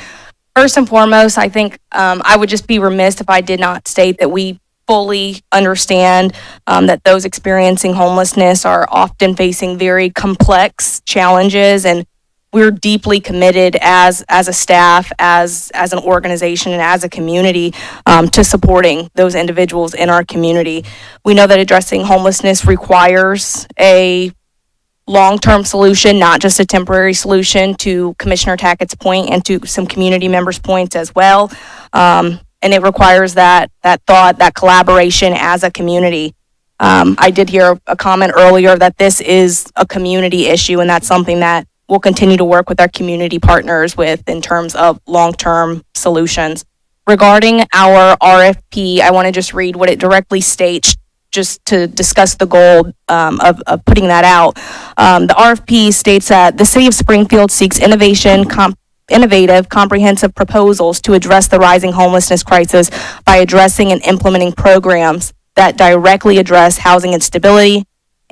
First and foremost, I think I would just be remiss if I did not state that we fully understand that those experiencing homelessness are often facing very complex challenges, and we're deeply committed as a staff, as an organization, and as a community to supporting those individuals in our community. We know that addressing homelessness requires a long-term solution, not just a temporary solution, to Commissioner Tackett's point and to some community members' points as well. And it requires that thought, that collaboration as a community. I did hear a comment earlier that this is a community issue, and that's something that we'll continue to work with our community partners with in terms of long-term solutions. Regarding our RFP, I want to just read what it directly states, just to discuss the goal of putting that out. The RFP states that the City of Springfield seeks innovative, comprehensive proposals to address the rising homelessness crisis by addressing and implementing programs that directly address housing instability,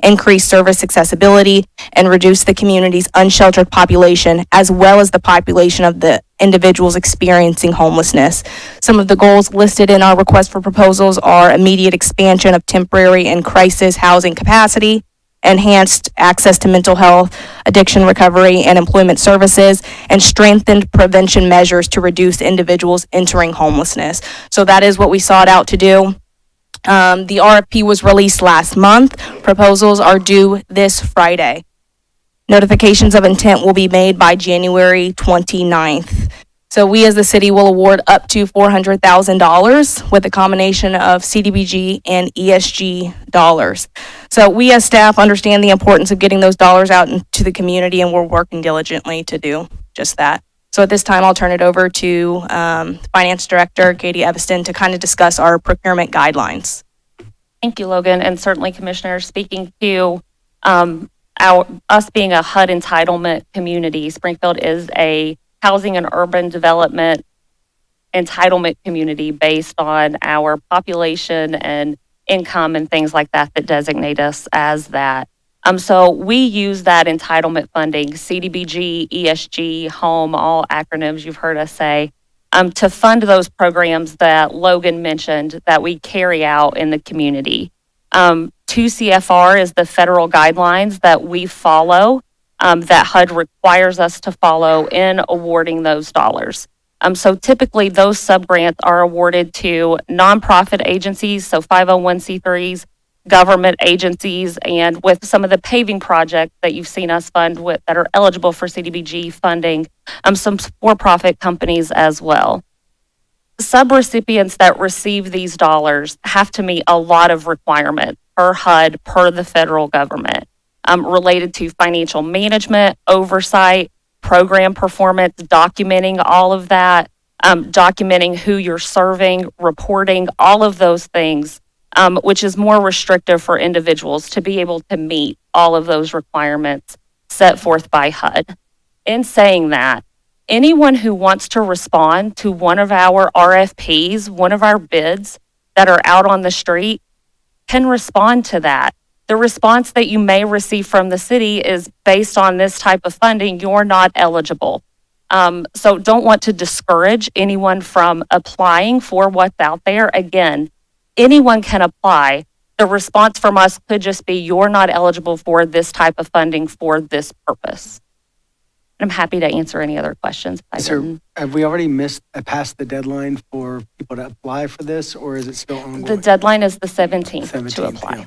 increase service accessibility, and reduce the community's unsheltered population, as well as the population of the individuals experiencing homelessness. Some of the goals listed in our request for proposals are immediate expansion of temporary and crisis housing capacity, enhanced access to mental health, addiction recovery, and employment services, and strengthened prevention measures to reduce individuals entering homelessness. So that is what we sought out to do. The RFP was released last month. Proposals are due this Friday. Notifications of intent will be made by January 29th. So we as the city will award up to $400,000 with a combination of CDBG and ESG dollars. So we as staff understand the importance of getting those dollars out into the community, and we're working diligently to do just that. So at this time, I'll turn it over to Finance Director Katie Eviston to kind of discuss our procurement guidelines. Thank you, Logan, and certainly Commissioners. Speaking to us being a HUD entitlement community, Springfield is a housing and urban development entitlement community based on our population and income and things like that designate us as that. So we use that entitlement funding, CDBG, ESG, HOME, all acronyms you've heard us say, to fund those programs that Logan mentioned that we carry out in the community. 2 CFR is the federal guidelines that we follow, that HUD requires us to follow in awarding those dollars. So typically those subgrants are awarded to nonprofit agencies, so 501c3s, government agencies, and with some of the paving projects that you've seen us fund with that are eligible for CDBG funding, some for-profit companies as well. Subrecipients that receive these dollars have to meet a lot of requirements per HUD, per the federal government, related to financial management, oversight, program performance, documenting all of that, documenting who you're serving, reporting, all of those things, which is more restrictive for individuals to be able to meet all of those requirements set forth by HUD. In saying that, anyone who wants to respond to one of our RFPs, one of our bids that are out on the street, can respond to that. The response that you may receive from the city is based on this type of funding, you're not eligible. So don't want to discourage anyone from applying for what's out there. Again, anyone can apply. The response from us could just be, you're not eligible for this type of funding for this purpose. I'm happy to answer any other questions. So have we already passed the deadline for people to apply for this, or is it still ongoing? The deadline is the 17th to apply. Yeah.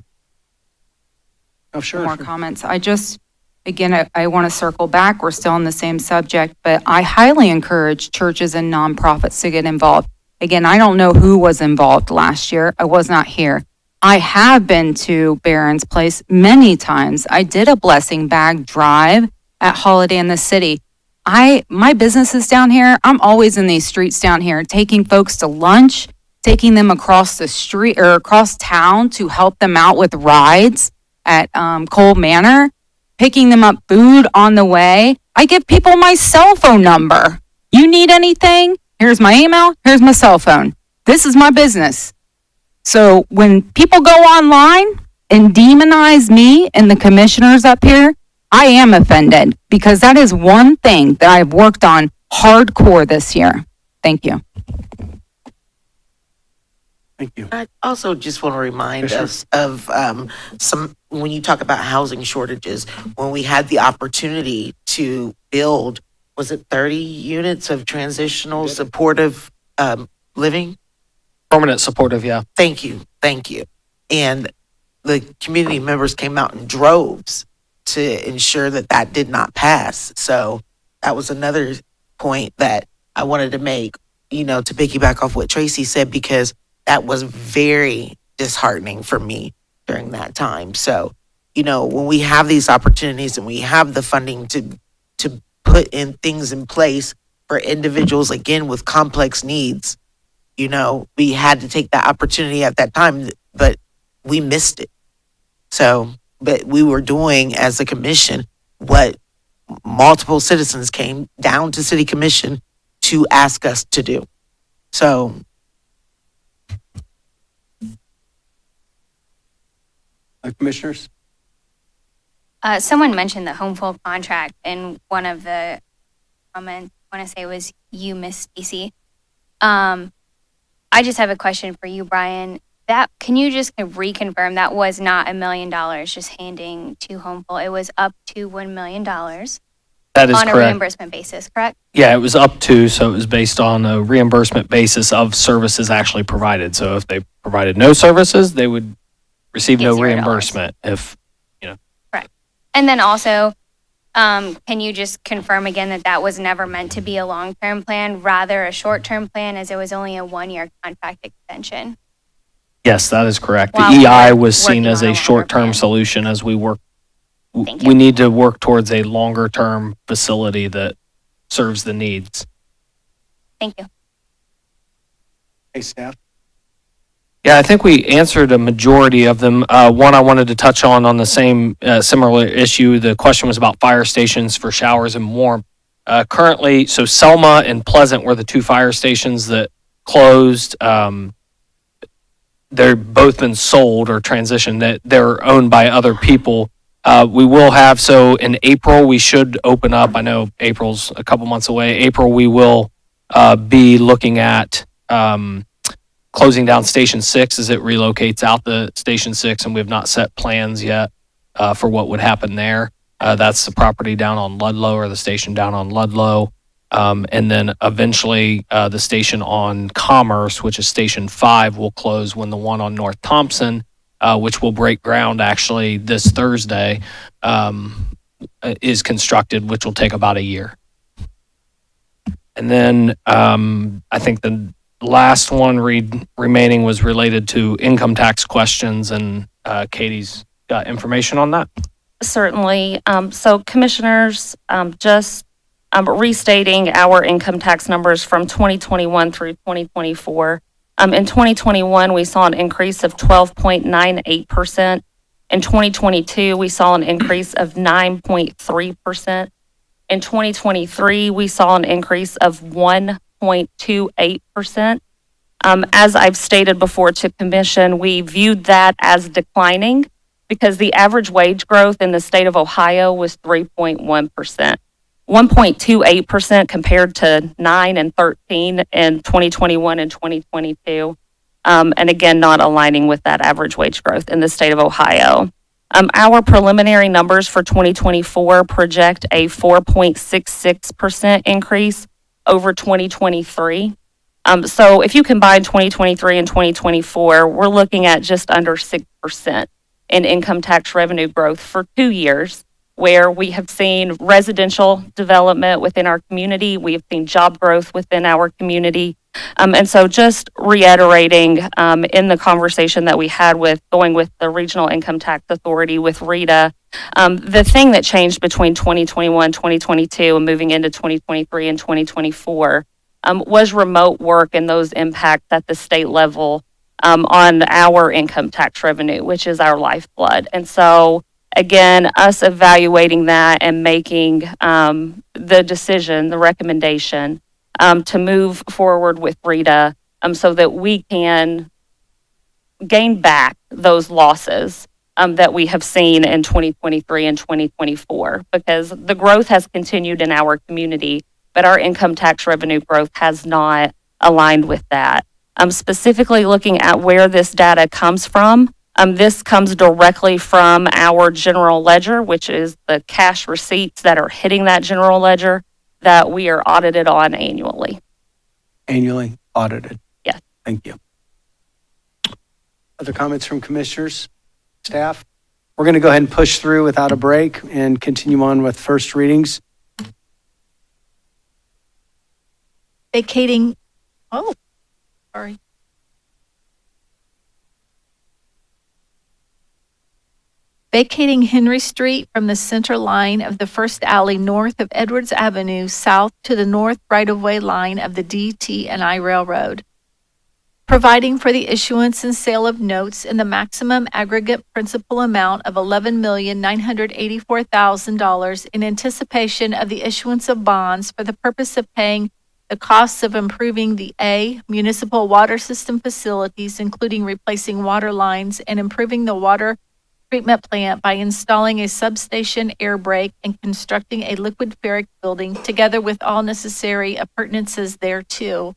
Oh, sure. More comments. I want to circle back. We're still on the same subject, but I highly encourage churches and nonprofits to get involved. Again, I don't know who was involved last year. I was not here. I have been to Barron's Place many times. I did a blessing bag drive at Holiday in the City. My business is down here. I'm always in these streets down here, taking folks to lunch, taking them across the street or across town to help them out with rides at Cole Manor, picking them up food on the way. I give people my cell phone number. You need anything? Here's my email. Here's my cell phone. This is my business. So when people go online and demonize me and the commissioners up here, I am offended, because that is one thing that I've worked on hardcore this year. Thank you. Thank you. I also just want to remind Commissioner? us of when you talk about housing shortages, when we had the opportunity to build, was it 30 units of transitional supportive living? Permanent supportive, yeah. Thank you. Thank you. And the community members came out in droves to ensure that that did not pass. So that was another point that I wanted to make, to piggyback off what Tracy said, because that was very disheartening for me during that time. So, when we have these opportunities and we have the funding to put in things in place for individuals, again, with complex needs, we had to take that opportunity at that time, but we missed it. So, but we were doing as a commission what multiple citizens came down to city commission to ask us to do. So, Commissioners? Someone mentioned the home full contract in one of the comments. I want to say it was you, Miss Stacy. I just have a question for you, Brian. Can you just reconfirm that was not $1 million just handing to Homeful? It was up to $1 million That is on correct. a reimbursement basis, correct? Yeah, it was up to, so it was based on a reimbursement basis of services actually provided. So if they provided no services, they would receive Get no $0. reimbursement. If Correct. And then also, can you just confirm again that that was never meant to be a long-term plan, rather a short-term plan, as it was only a one-year contract extension? yes, that is correct. While The we EI were was seen working as on a a longer short-term plan. solution as we work. Thank you. We need to work towards a longer-term facility that serves the needs. Thank you. Hey, staff? Yeah, I think we answered a majority of them. One I wanted to touch on the same similar issue. The question was about fire stations for showers and warmth. Currently, so Selma and Pleasant were the two fire stations that closed. They're both been sold or transitioned. That they're owned by other people. We will have, so in April, we should open up. I know April's a couple months away. April, we will be looking at closing down Station 6 as it relocates out the Station 6, and we have not set plans yet for what would happen there. That's the property down on Ludlow, or the station down on Ludlow. And then eventually the station on Commerce, which is Station 5, will close when the one on North Thompson, which will break ground actually this Thursday, is constructed, which will take about a year. And then I think the last one remaining was related to income tax questions, and Katie's got information on that. Certainly. So commissioners, just restating our income tax numbers from 2021 through 2024. In 2021, we saw an increase of 12.98%. In 2022, we saw an increase of 9.3%. In 2023, we saw an increase of 1.28%. As I've stated before to commission, we viewed that as declining because the average wage growth in the state of Ohio was 3.1%. 1.28% compared to 9 and 13 in 2021 and 2022. And again, not aligning with that average wage growth in the state of Ohio. Our preliminary numbers for 2024 project a 4.66% increase over 2023. So if you combine 2023 and 2024, we're looking at just under 6% in income tax revenue growth for 2 years, where we have seen residential development within our community. We have seen job growth within our community. And so just reiterating in the conversation that we had with going with the Regional Income Tax Authority with Rita, the thing that changed between 2021, 2022 and moving into 2023 and 2024 was remote work and those impacts at the state level on our income tax revenue, which is our lifeblood. And so again, us evaluating that and making the decision, the recommendation to move forward with Rita so that we can gain back those losses that we have seen in 2023 and 2024, because the growth has continued in our community, but our income tax revenue growth has not aligned with that. Specifically looking at where this data comes from, this comes directly from our general ledger, which is the cash receipts that are hitting that general ledger that we are audited on annually. Annually audited? Yes. Thank you. Other comments from commissioners, staff? We're going to go ahead and push through without a break and continue on with first readings. Vacating, oh, sorry. Vacating Henry Street from the center line of the first alley north of Edwards Avenue south to the north right-of-way line of the DT&I Railroad. Providing for the issuance and sale of notes in the maximum aggregate principal amount of $11,984,000 in anticipation of the issuance of bonds for the purpose of paying the costs of improving the A, municipal water system facilities, including replacing water lines and improving the water treatment plant by installing a substation air brake and constructing a liquid ferric building, together with all necessary appurtenances thereto.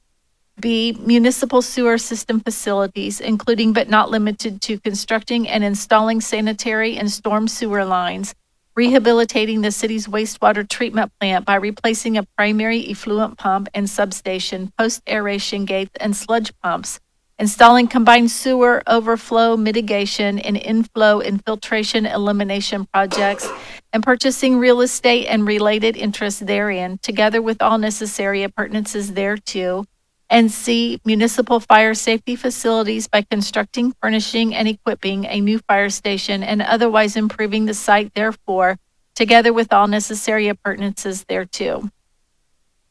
B, municipal sewer system facilities, including but not limited to constructing and installing sanitary and storm sewer lines, rehabilitating the city's wastewater treatment plant by replacing a primary effluent pump and substation, post-aeration gates, and sludge pumps, installing combined sewer overflow mitigation and inflow infiltration elimination projects, and purchasing real estate and related interests therein, together with all necessary appurtenances thereto. And C, municipal fire safety facilities by constructing, furnishing, and equipping a new fire station and otherwise improving the site therefore, together with all necessary appurtenances thereto.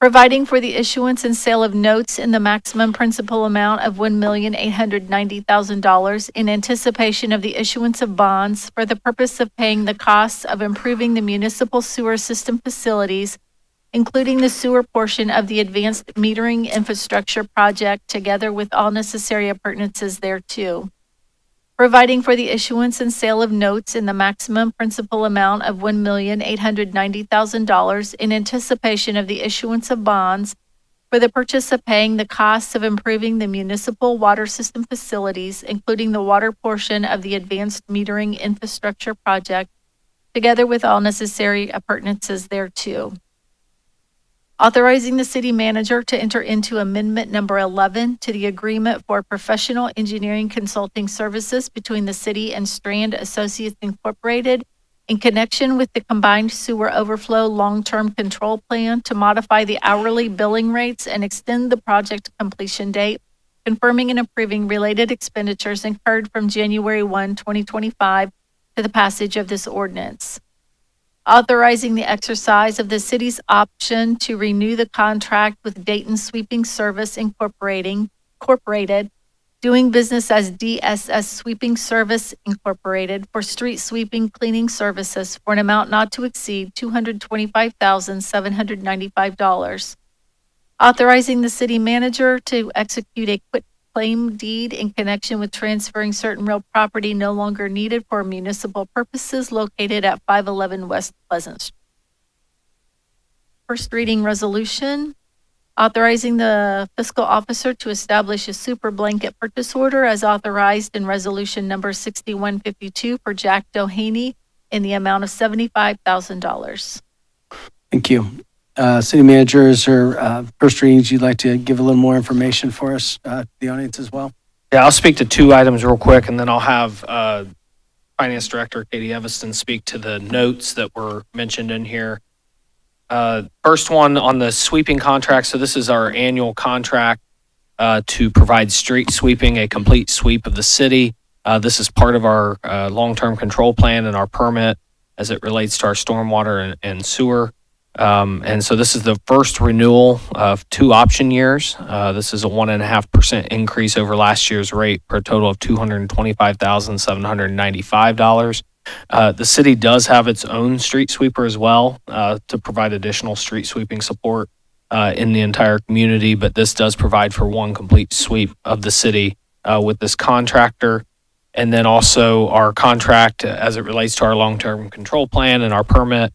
Providing for the issuance and sale of notes in the maximum principal amount of $1,890,000 in anticipation of the issuance of bonds for the purpose of paying the costs of improving the municipal sewer system facilities, including the sewer portion of the advanced metering infrastructure project, together with all necessary appurtenances thereto. Providing for the issuance and sale of notes in the maximum principal amount of $1,890,000 in anticipation of the issuance of bonds for the purchase of paying the costs of improving the municipal water system facilities, including the water portion of the advanced metering infrastructure project, together with all necessary appurtenances thereto. Authorizing the city manager to enter into amendment number 11 to the agreement for professional engineering consulting services between the city and Strand Associates Incorporated in connection with the combined sewer overflow long-term control plan to modify the hourly billing rates and extend the project completion date, confirming and approving related expenditures incurred from January 1, 2025 to the passage of this ordinance. Authorizing the exercise of the city's option to renew the contract with Dayton Sweeping Service Incorporated, doing business as DSS Sweeping Service Incorporated, for street sweeping cleaning services for an amount not to exceed $225,795. Authorizing the city manager to execute a quit claim deed in connection with transferring certain real property no longer needed for municipal purposes located at 511 West Pleasant Street. First reading resolution, authorizing the fiscal officer to establish a super blanket purchase order as authorized in resolution number 6152 for Jack Doheny in the amount of $75,000. Thank you. City manager, is there first readings you'd like to give a little more information for us, the audience as well? Yeah, I'll speak to two items real quick, and then I'll have Finance Director Katie Evanston speak to the notes that were mentioned in here. First one on the sweeping contract. So this is our annual contract to provide street sweeping, a complete sweep of the city. This is part of our long-term control plan and our permit as it relates to our stormwater and sewer. And so this is the first renewal of 2 option years. This is a 1.5% increase over last year's rate for a total of $225,795. The city does have its own street sweeper as well to provide additional street sweeping support in the entire community, but this does provide for one complete sweep of the city with this contractor. And then also our contract as it relates to our long-term control plan and our permit.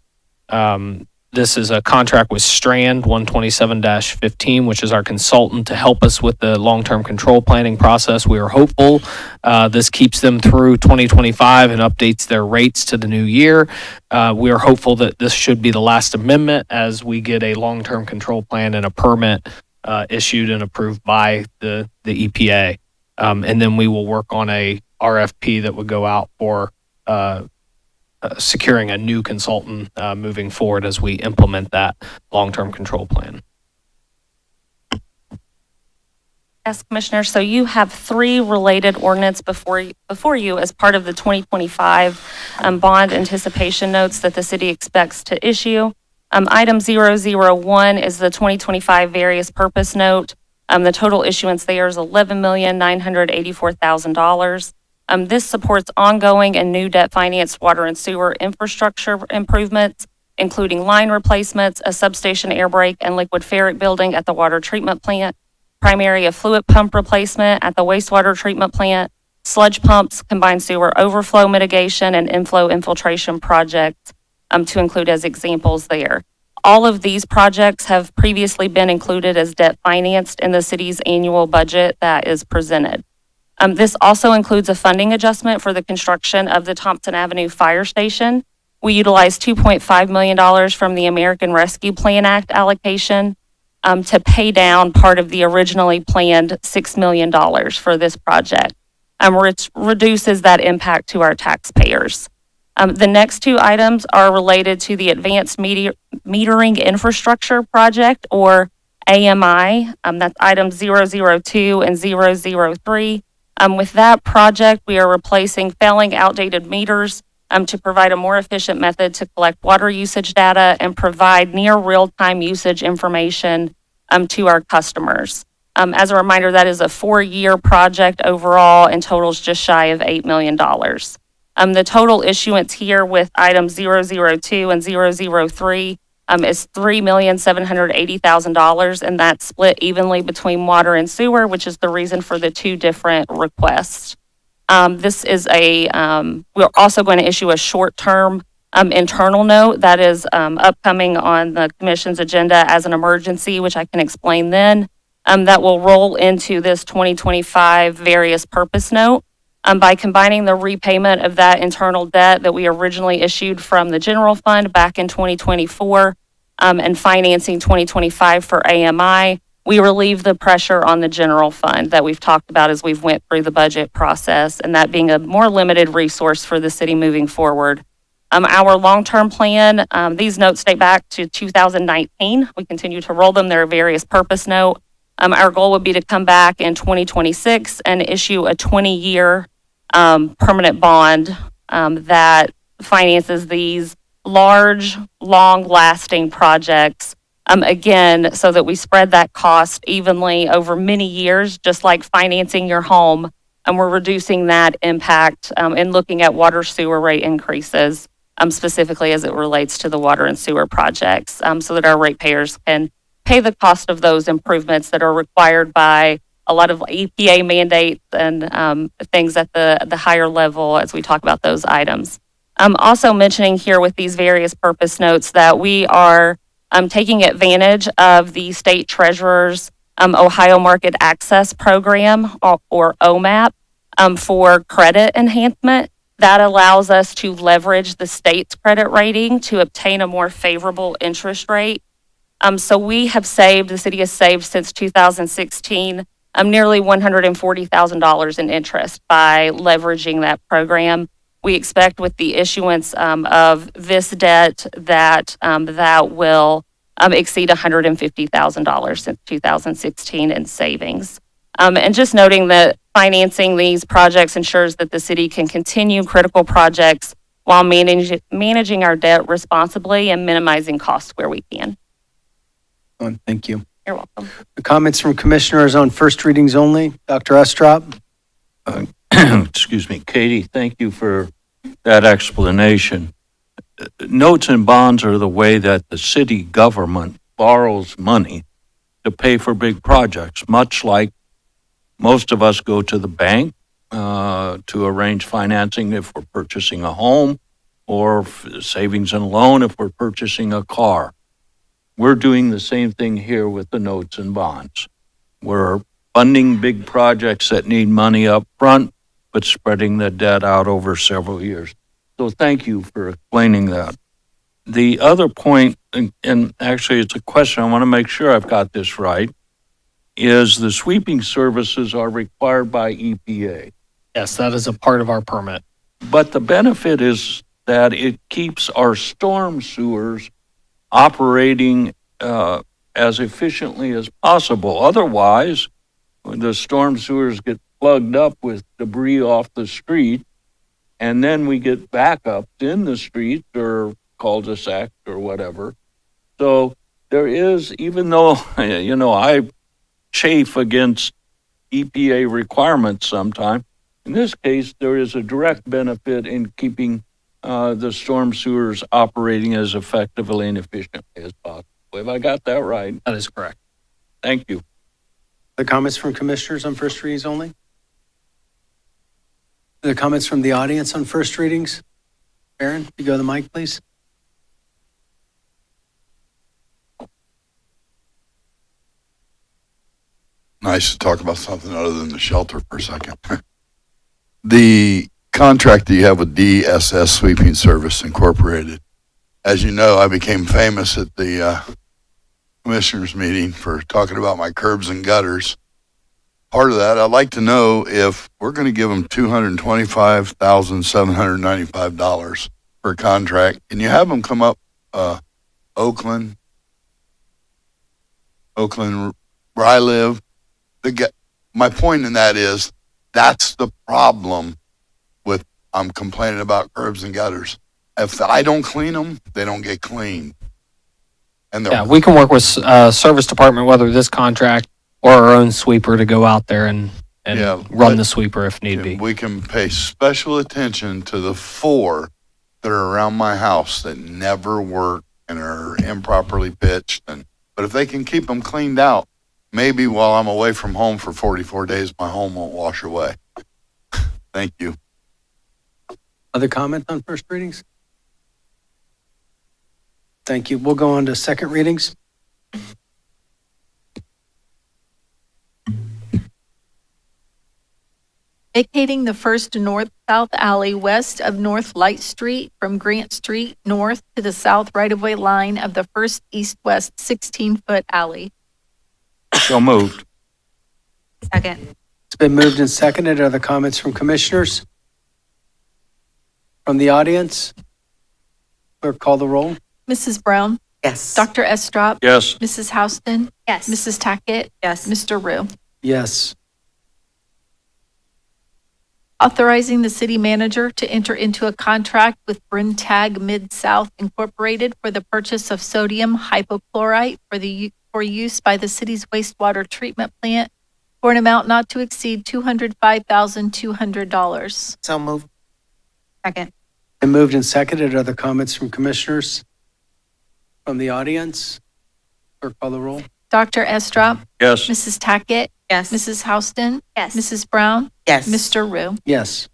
this is a contract with Strand 127-15, which is our consultant to help us with the long-term control planning process. We are hopeful this keeps them through 2025 and updates their rates to the new year. We are hopeful that this should be the last amendment as we get a long-term control plan and a permit issued and approved by the EPA. And then we will work on a RFP that would go out for securing a new consultant moving forward as we implement that long-term control plan. Yes, Commissioner. So you have 3 related ordinance before you as part of the 2025 bond anticipation notes that the city expects to issue. Item 001 is the 2025 various purpose note. The total issuance there is $11,984,000. This supports ongoing and new debt financed water and sewer infrastructure improvements, including line replacements, a substation air brake and liquid ferret building at the water treatment plant, primary effluent pump replacement at the wastewater treatment plant, sludge pumps, combined sewer overflow mitigation, and inflow infiltration projects to include as examples there. All of these projects have previously been included as debt financed in the city's annual budget that is presented. This also includes a funding adjustment for the construction of the Thompson Avenue Fire Station. We utilized $2.5 million from the American Rescue Plan Act allocation to pay down part of the originally planned $6 million for this project, which reduces that impact to our taxpayers. The next 2 items are related to the Advanced Metering Infrastructure Project, or AMI. That's items 002 and 003. With that project, we are replacing failing outdated meters to provide a more efficient method to collect water usage data and provide near real-time usage information to our customers. As a reminder, that is a 4-year project overall and totals just shy of $8 million. The total issuance here with items 002 and 003 is $3,780,000, and that's split evenly between water and sewer, which is the reason for the 2 different requests. This is we're also going to issue a short-term internal note that is upcoming on the commission's agenda as an emergency, which I can explain then, that will roll into this 2025 various purpose note. By combining the repayment of that internal debt that we originally issued from the general fund back in 2024 and financing 2025 for AMI, we relieve the pressure on the general fund that we've talked about as we've went through the budget process, and that being a more limited resource for the city moving forward. Our long-term plan, these notes date back to 2019. We continue to roll them. They're a various purpose note. Our goal would be to come back in 2026 and issue a 20-year permanent bond that finances these large, long-lasting projects, again, so that we spread that cost evenly over many years, just like financing your home, and we're reducing that impact in looking at water sewer rate increases, specifically as it relates to the water and sewer projects, so that our ratepayers can pay the cost of those improvements that are required by a lot of EPA mandates and things at the higher level as we talk about those items. I'm also mentioning here with these various purpose notes that we are taking advantage of the state treasurer's Ohio Market Access Program, or OMAP, for credit enhancement. That allows us to leverage the state's credit rating to obtain a more favorable interest rate. So we have saved, the city has saved since 2016, nearly $140,000 in interest by leveraging that program. We expect with the issuance of this debt that that will exceed $150,000 since 2016 in savings. And just noting that financing these projects ensures that the city can continue critical projects while managing our debt responsibly and minimizing costs where we can. Thank you. You're welcome. The comments from commissioners on first readings only. Dr. Estrop? Excuse me, Katie, thank you for that explanation. Notes and bonds are the way that the city government borrows money to pay for big projects, much like most of us go to the bank to arrange financing if we're purchasing a home, or savings and loan if we're purchasing a car. we're doing the same thing here with the notes and bonds. We're funding big projects that need money up front, but spreading the debt out over several years. So thank you for explaining that. The other point, and actually it's a question, I want to make sure I've got this right, is the sweeping services are required by EPA. Yes, that is a part of our permit. But the benefit is that it keeps our storm sewers operating as efficiently as possible. Otherwise, the storm sewers get plugged up with debris off the street, and then we get backups in the streets or cul-de-sac or whatever. So there is, even though, I chafe against EPA requirements sometimes, in this case, there is a direct benefit in keeping the storm sewers operating as effectively and efficiently as possible. Have I got that right? That is correct. Thank you. The comments from commissioners on first readings only? The comments from the audience on first readings? Aaron, you go to the mic, please. Nice to talk about something other than the shelter for a second. The contract that you have with DSS Sweeping Service Incorporated, as you know, I became famous at the commissioners meeting for talking about my curbs and gutters. Part of that, I'd like to know if we're going to give them $225,795 for a contract. Can you have them come up Oakland, where I live? My point in that is that's the problem with I'm complaining about curbs and gutters. If I don't clean them, they don't get cleaned. And Yeah, we can work with service department, whether this contract or our own sweeper, to go out there and run the sweeper if need be. We can pay special attention to the 4 that are around my house that never work and are improperly pitched. But if they can keep them cleaned out, maybe while I'm away from home for 44 days, my home won't wash away. Thank you. Other comments on first readings? Thank you. We'll go on to second readings. Vacating the first north-south alley west of North Light Street from Grant Street north to the south right-of-way line of the first east-west 16-foot alley. So moved. Second. It's been moved and seconded. Are there comments from commissioners? From the audience? Clerk, call the roll. Mrs. Brown? Yes. Dr. Estrop? Yes. Mrs. Houston? Yes. Mrs. Tackett? Yes. Mr. Rue? Yes. Authorizing the city manager to enter into a contract with Brintag Mid-South Incorporated for the purchase of sodium hypochlorite for use by the city's wastewater treatment plant for an amount not to exceed $205,200. So moved. Second. Been moved and seconded. Are there comments from commissioners? From the audience? Clerk, call the roll. Dr. Estrop? Yes. Mrs. Tackett? Yes. Mrs. Houston? Yes. Mrs. Brown? Yes. Mr. Rue? Yes.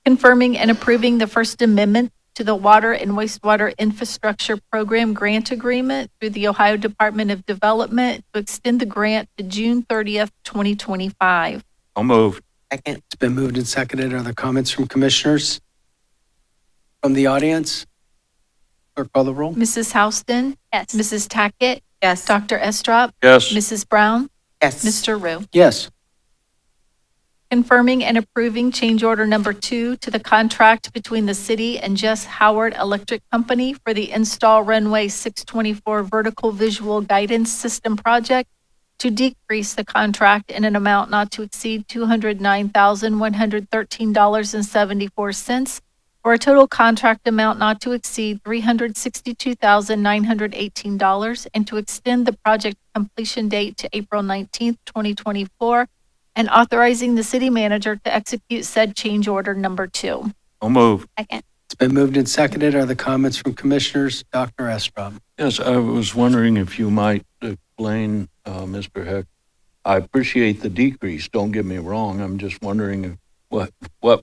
Confirming and approving the First Amendment to the Water and Wastewater Infrastructure Program Grant Agreement through the Ohio Department of Development to extend the grant to June 30th, 2025. So moved. Second. It's been moved and seconded. Are there comments from commissioners? From the audience? Clerk, call the roll. Mrs. Houston? Yes. Mrs. Tackett? Yes. Dr. Estrop? Yes. Mrs. Brown? Yes. Mr. Rue? Yes. Confirming and approving change order number 2 to the contract between the city and Jess Howard Electric Company for the Install Runway 624 Vertical Visual Guidance System project to decrease the contract in an amount not to exceed $209,113.74 for a total contract amount not to exceed $362,918 and to extend the project completion date to April 19th, 2024, and authorizing the city manager to execute said change order number 2. So moved. Second. It's been moved and seconded. Are there comments from commissioners? Dr. Estrop. Yes, I was wondering if you might explain, Mr. Heck. I appreciate the decrease, don't get me wrong. I'm just wondering what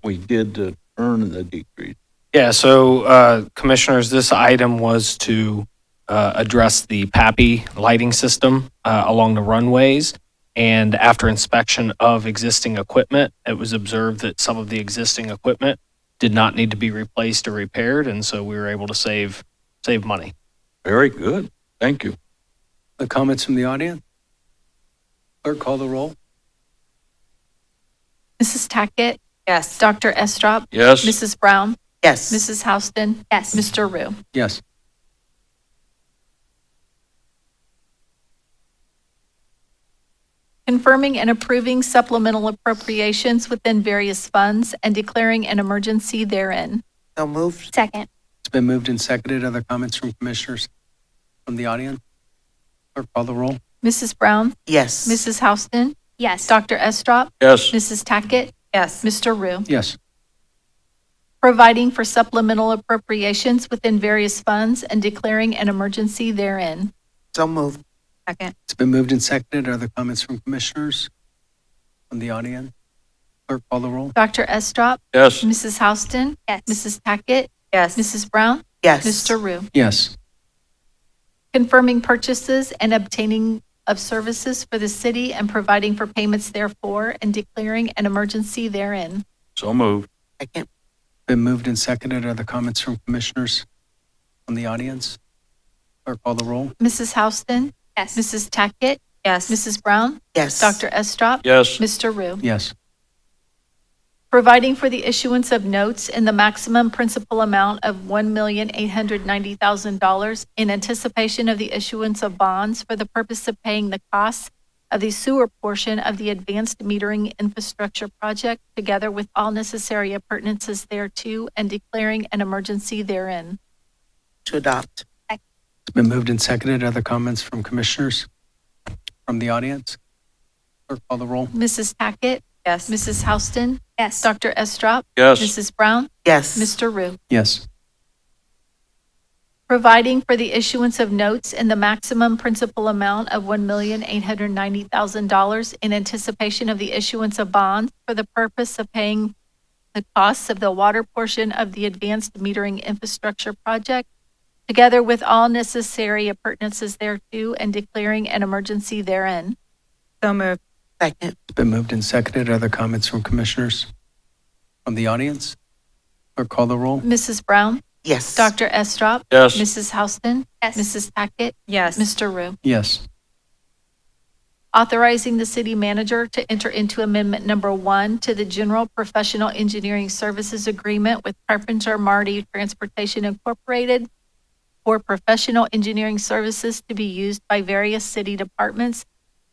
we did to earn the decrease. Yeah, so commissioners, this item was to address the PAPI lighting system along the runways. And after inspection of existing equipment, it was observed that some of the existing equipment did not need to be replaced or repaired, and so we were able to save money. Very good. Thank you. The comments from the audience? Clerk, call the roll. Mrs. Tackett? Yes. Dr. Estrop? Yes. Mrs. Brown? Yes. Mrs. Houston? Yes. Mr. Rue? Yes. Confirming and approving supplemental appropriations within various funds and declaring an emergency therein. So moved. Second. It's been moved and seconded. Other comments from commissioners from the audience? Clerk, call the roll. Mrs. Brown? Yes. Mrs. Houston? Yes. Dr. Estrop? Yes. Mrs. Tackett? Yes. Mr. Rue? Yes. Providing for supplemental appropriations within various funds and declaring an emergency therein. So moved. Second. It's been moved and seconded. Other comments from commissioners from the audience? Clerk, call the roll. Dr. Estrop? Yes. Mrs. Houston? Yes. Mrs. Tackett? Yes. Mrs. Brown? Yes. Mr. Rue? Yes. Confirming purchases and obtaining of services for the city and providing for payments therefore and declaring an emergency therein. So moved. Second. Been moved and seconded. Other comments from commissioners from the audience? Clerk, call the roll. Mrs. Houston? Yes. Mrs. Tackett? Yes. Mrs. Brown? Yes. Dr. Estrop? Yes. Mr. Rue? Yes. Providing for the issuance of notes in the maximum principal amount of $1,890,000 in anticipation of the issuance of bonds for the purpose of paying the costs of the sewer portion of the advanced metering infrastructure project, together with all necessary appurtenances thereto, and declaring an emergency therein. To adopt. It's been moved and seconded. Other comments from commissioners from the audience? Clerk, call the roll. Mrs. Tackett? Yes. Mrs. Houston? Yes. Dr. Estrop? Yes. Mrs. Brown? Yes. Mr. Rue? Yes. Providing for the issuance of notes in the maximum principal amount of $1,890,000 in anticipation of the issuance of bonds for the purpose of paying the costs of the water portion of the advanced metering infrastructure project, together with all necessary appurtenances thereto, and declaring an emergency therein. So moved. Second. It's been moved and seconded. Other comments from commissioners from the audience? Clerk, call the roll. Mrs. Brown? Yes. Dr. Estrop? Yes. Mrs. Houston? Yes. Mrs. Tackett? Yes. Mr. Rue? Yes. Authorizing the city manager to enter into amendment number 1 to the general professional engineering services agreement with Carpenter Marty Transportation Incorporated for professional engineering services to be used by various city departments,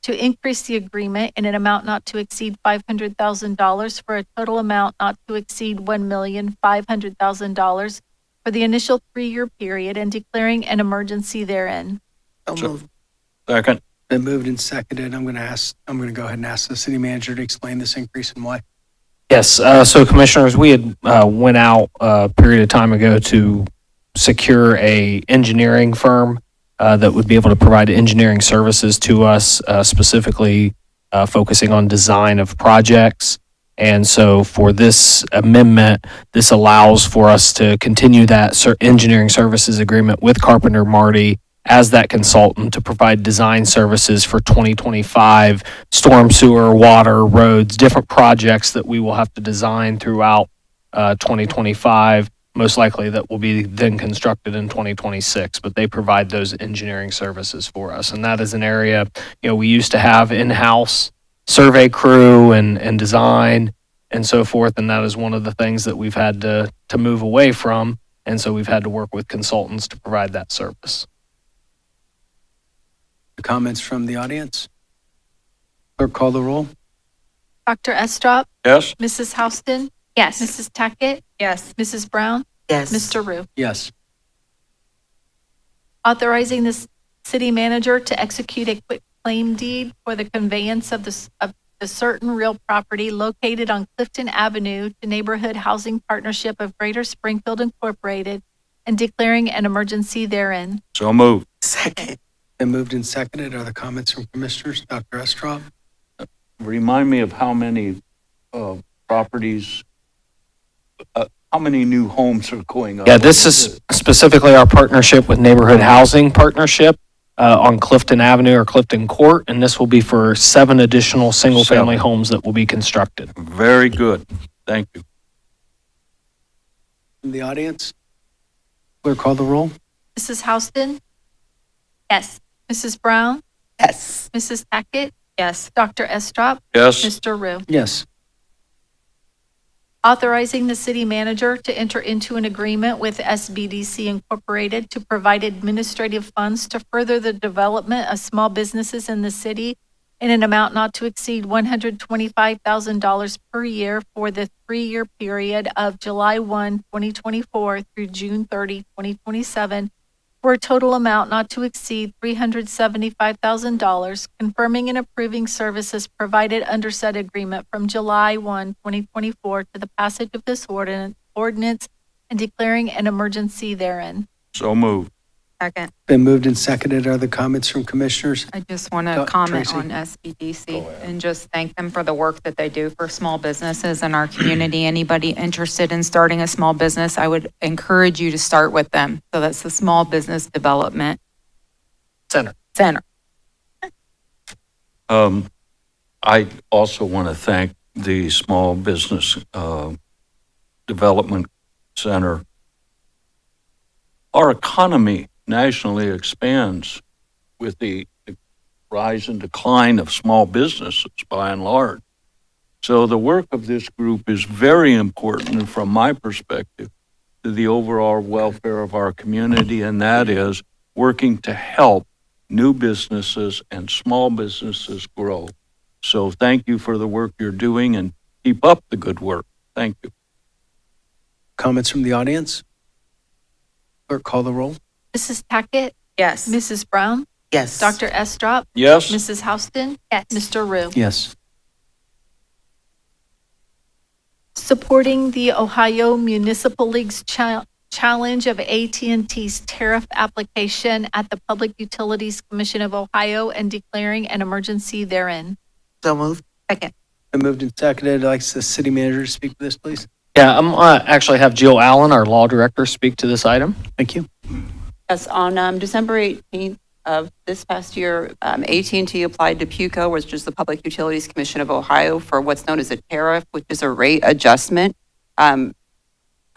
to increase the agreement in an amount not to exceed $500,000 for a total amount not to exceed $1,500,000 for the initial 3-year period, and declaring an emergency therein. So moved. Second. Been moved and seconded. I'm going to go ahead and ask the city manager to explain this increase and why. Yes, so commissioners, we had went out a period of time ago to secure a engineering firm that would be able to provide engineering services to us, specifically focusing on design of projects. And so for this amendment, this allows for us to continue that engineering services agreement with Carpenter Marty as that consultant to provide design services for 2025 storm sewer, water, roads, different projects that we will have to design throughout 2025. Most likely that will be then constructed in 2026, but they provide those engineering services for us. And that is an area, we used to have in-house survey crew and design and so forth. And that is one of the things that we've had to move away from. And so we've had to work with consultants to provide that service. Comments from the audience? Clerk, call the roll. Dr. Estrop? Yes. Mrs. Houston? Yes. Mrs. Tackett? Yes. Mrs. Brown? Yes. Mr. Rue? Yes. Authorizing the city manager to execute a quick claim deed for the conveyance of the certain real property located on Clifton Avenue to Neighborhood Housing Partnership of Greater Springfield Incorporated, and declaring an emergency therein. So moved. Second. Been moved and seconded. Are there comments from commissioners? Dr. Estrop? Remind me of how many properties how many new homes are going up? Yeah, this is specifically our partnership with Neighborhood Housing Partnership on Clifton Avenue or Clifton Court, and this will be for 7 additional single-family 7. homes that will be constructed. Very good. Thank you. In the audience? Clerk, call the roll. Mrs. Houston? Yes. Mrs. Brown? Yes. Mrs. Tackett? Yes. Dr. Estrop? Yes. Mr. Rue? Yes. Authorizing the city manager to enter into an agreement with SBDC Incorporated to provide administrative funds to further the development of small businesses in the city in an amount not to exceed $125,000 per year for the 3-year period of July 1, 2024 through June 30, 2027, for a total amount not to exceed $375,000, confirming and approving services provided under said agreement from July 1, 2024 to the passage of this ordinance and declaring an emergency therein. So moved. Second. Been moved and seconded. Are there comments from commissioners? I just want Go- to comment Tracy. on SBDC and just thank them for the work that they do for small businesses in our community. Anybody interested in starting a small business, I would encourage you to start with them. So that's the Small Business Development Center. I also want to thank the Small Business Development Center. Our economy nationally expands with the rise and decline of small businesses by and large. So the work of this group is very important from my perspective to the overall welfare of our community, and that is working to help new businesses and small businesses grow. So thank you for the work you're doing and keep up the good work. Thank you. Comments from the audience? Clerk, call the roll. Mrs. Tackett? Yes. Mrs. Brown? Yes. Dr. Estrop? Yes. Mrs. Houston? Yes. Mr. Rue? Yes. Supporting the Ohio Municipal League's challenge of AT&T's tariff application at the Public Utilities Commission of Ohio and declaring an emergency therein. So moved. Second. Been moved and seconded. I'd like the city manager to speak to this, please. Yeah, I'm actually have Jill Allen, our law director, speak to this item. Thank you. Yes, on December 18th of this past year, AT&T applied to PUCO, which is the Public Utilities Commission of Ohio, for what's known as a tariff, which is a rate adjustment for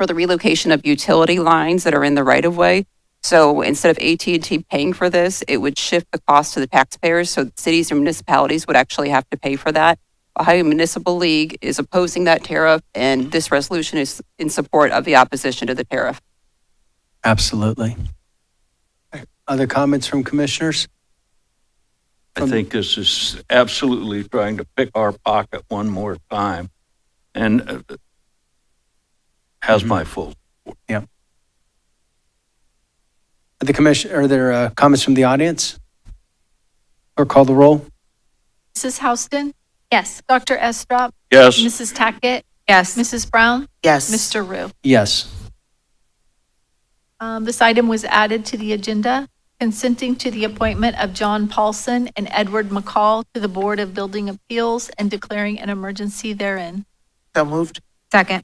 the relocation of utility lines that are in the right-of-way. So instead of AT&T paying for this, it would shift the cost to the taxpayers, so cities and municipalities would actually have to pay for that. Ohio Municipal League is opposing that tariff, and this resolution is in support of the opposition to the tariff. Absolutely. Other comments from commissioners? I think this is absolutely trying to pick our pocket one more time and has my full support. Yeah. Are there comments from the audience? Or call the roll? Mrs. Houston? Yes. Dr. Estrop? Yes. Mrs. Tackett? Yes. Mrs. Brown? Yes. Mr. Rue? Yes. This item was added to the agenda, consenting to the appointment of John Paulson and Edward McCall to the Board of Building Appeals and declaring an emergency therein. So moved. Second.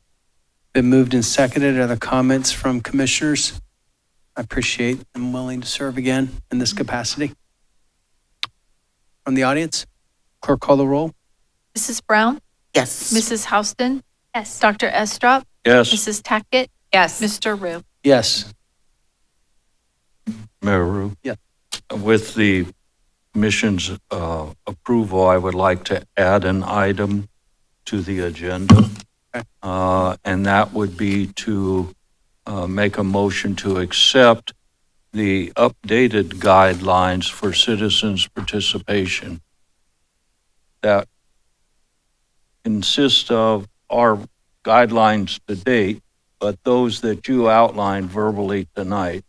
Been moved and seconded. Are there comments from commissioners? I appreciate them willing to serve again in this capacity. From the audience? Clerk, call the roll. Mrs. Brown? Yes. Mrs. Houston? Yes. Dr. Estrop? Yes. Mrs. Tackett? Yes. Mr. Rue? Yes. Mayor Rue? Yes. With the commission's approval, I would like to add an item to the agenda. Okay. And that would be to make a motion to accept the updated guidelines for citizens' participation that consist of our guidelines to date, but those that you outlined verbally tonight.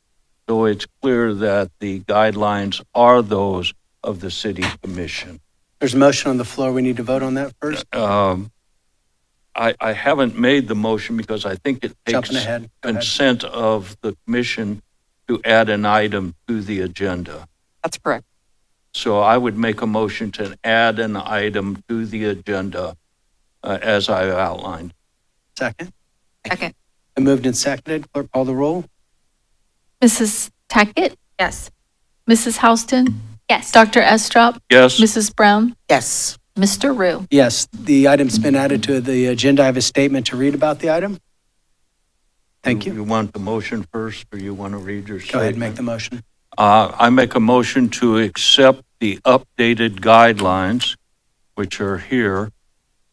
So it's clear that the guidelines are those of the city commission. There's a motion on the floor. We need to vote on that first. I haven't made the motion because I think it takes Jumping ahead. Go ahead. consent of the commission to add an item to the agenda. That's correct. So I would make a motion to add an item to the agenda as I outlined. Second. Second. Been moved and seconded. Clerk, call the roll. Mrs. Tackett? Yes. Mrs. Houston? Yes. Dr. Estrop? Yes. Mrs. Brown? Yes. Mr. Rue? Yes, the item's been added to the agenda. I have a statement to read about the item. Thank you. You want the motion first, or you want to read your statement? Go ahead and make the motion. I make a motion to accept the updated guidelines, which are here,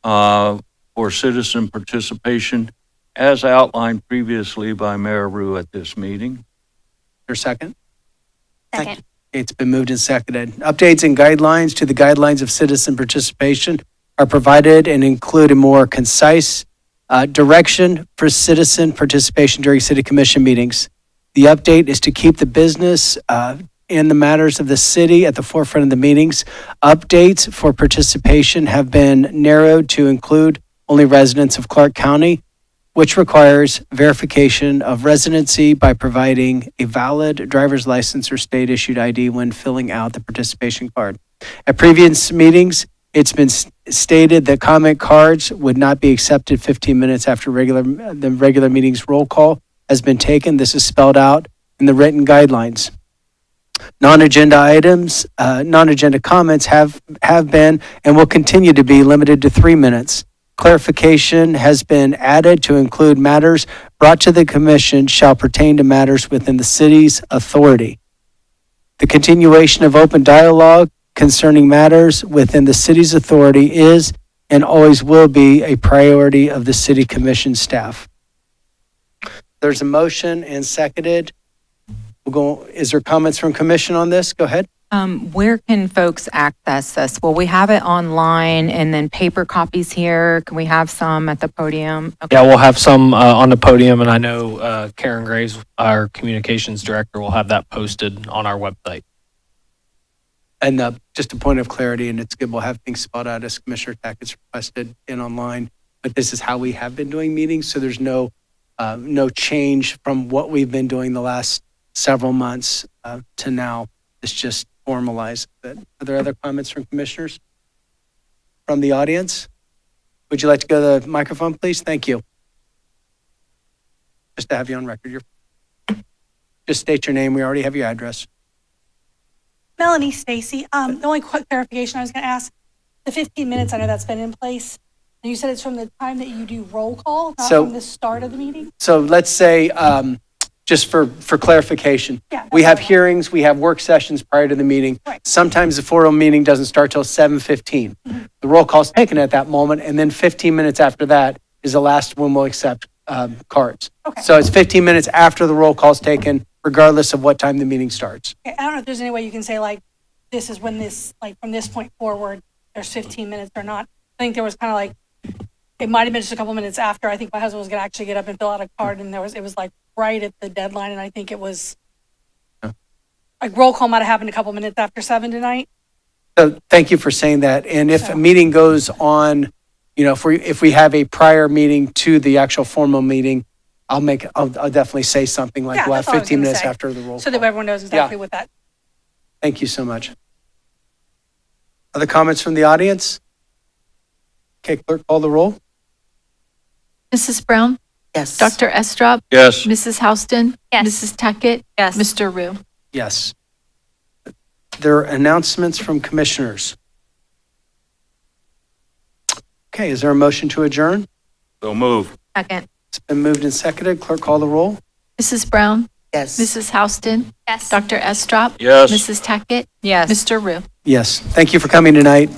for citizen participation as outlined previously by Mayor Rue at this meeting. Your second? Second. It's been moved and seconded. Updates and guidelines to the guidelines of citizen participation are provided and include a more concise direction for citizen participation during city commission meetings. The update is to keep the business and the matters of the city at the forefront of the meetings. Updates for participation have been narrowed to include only residents of Clark County, which requires verification of residency by providing a valid driver's license or state-issued ID when filling out the participation card. At previous meetings, it's been stated that comment cards would not be accepted 15 minutes after the regular meeting's roll call has been taken. This is spelled out in the written guidelines. Non-agenda items, non-agenda comments have been and will continue to be limited to 3 minutes. Clarification has been added to include matters brought to the commission shall pertain to matters within the city's authority. The continuation of open dialogue concerning matters within the city's authority is and always will be a priority of the city commission staff. There's a motion and seconded. Is there comments from commission on this? Go ahead. Where can folks access this? Will we have it online and then paper copies here? Can we have some at the podium? Okay. Yeah, we'll have some on the podium, and I know Karen Graves, our communications director, will have that posted on our website. And just a point of clarity, and it's good, we'll have things spelled out as Commissioner Tackett's requested and online, but this is how we have been doing meetings, so there's no change from what we've been doing the last several months to now. It's just formalized. Are there other comments from commissioners? From the audience? Would you like to go to the microphone, please? Thank you. Just to have you on record. Just state your name. We already have your address. Melanie Stacy. The only quick clarification I was going to ask, the 15 minutes, I know that's been in place. And you said it's from the time that you do roll call, not from the start of the meeting? So let's say, just for clarification, we have hearings, we have work sessions prior to the meeting. Right. Sometimes the formal meeting doesn't start till 7:15. The roll call is taken at that moment, and then 15 minutes after that is the last when we'll accept cards. Okay. So it's 15 minutes after the roll call is taken, regardless of what time the meeting starts. Okay, I don't know if there's any way you can say like, this is when this, like from this point forward, there's 15 minutes or not. I think there was kind of like, it might have been just a couple minutes after. I think my husband was going to actually get up and fill out a card, and it was like right at the deadline, and I think it was like roll call might have happened a couple minutes after 7 tonight. So thank you for saying that. And if a meeting goes on, if we have a prior meeting to the actual formal meeting, I'll definitely say something like we'll have that's all I was 15 gonna minutes say. after the roll So call. that everyone knows exactly what that. Thank you so much. Other comments from the audience? Okay, clerk, call the roll. Mrs. Brown? Yes. Dr. Estrop? Yes. Mrs. Houston? Yes. Mrs. Tackett? Yes. Mr. Rue? Yes. There are announcements from commissioners. Okay, is there a motion to adjourn? So move. Second. It's been moved and seconded. Clerk, call the roll. Mrs. Brown? Yes. Mrs. Houston? Yes. Dr. Estrop? Yes. Mrs. Tackett? Yes. Mr. Rue? Yes. Thank you for coming tonight.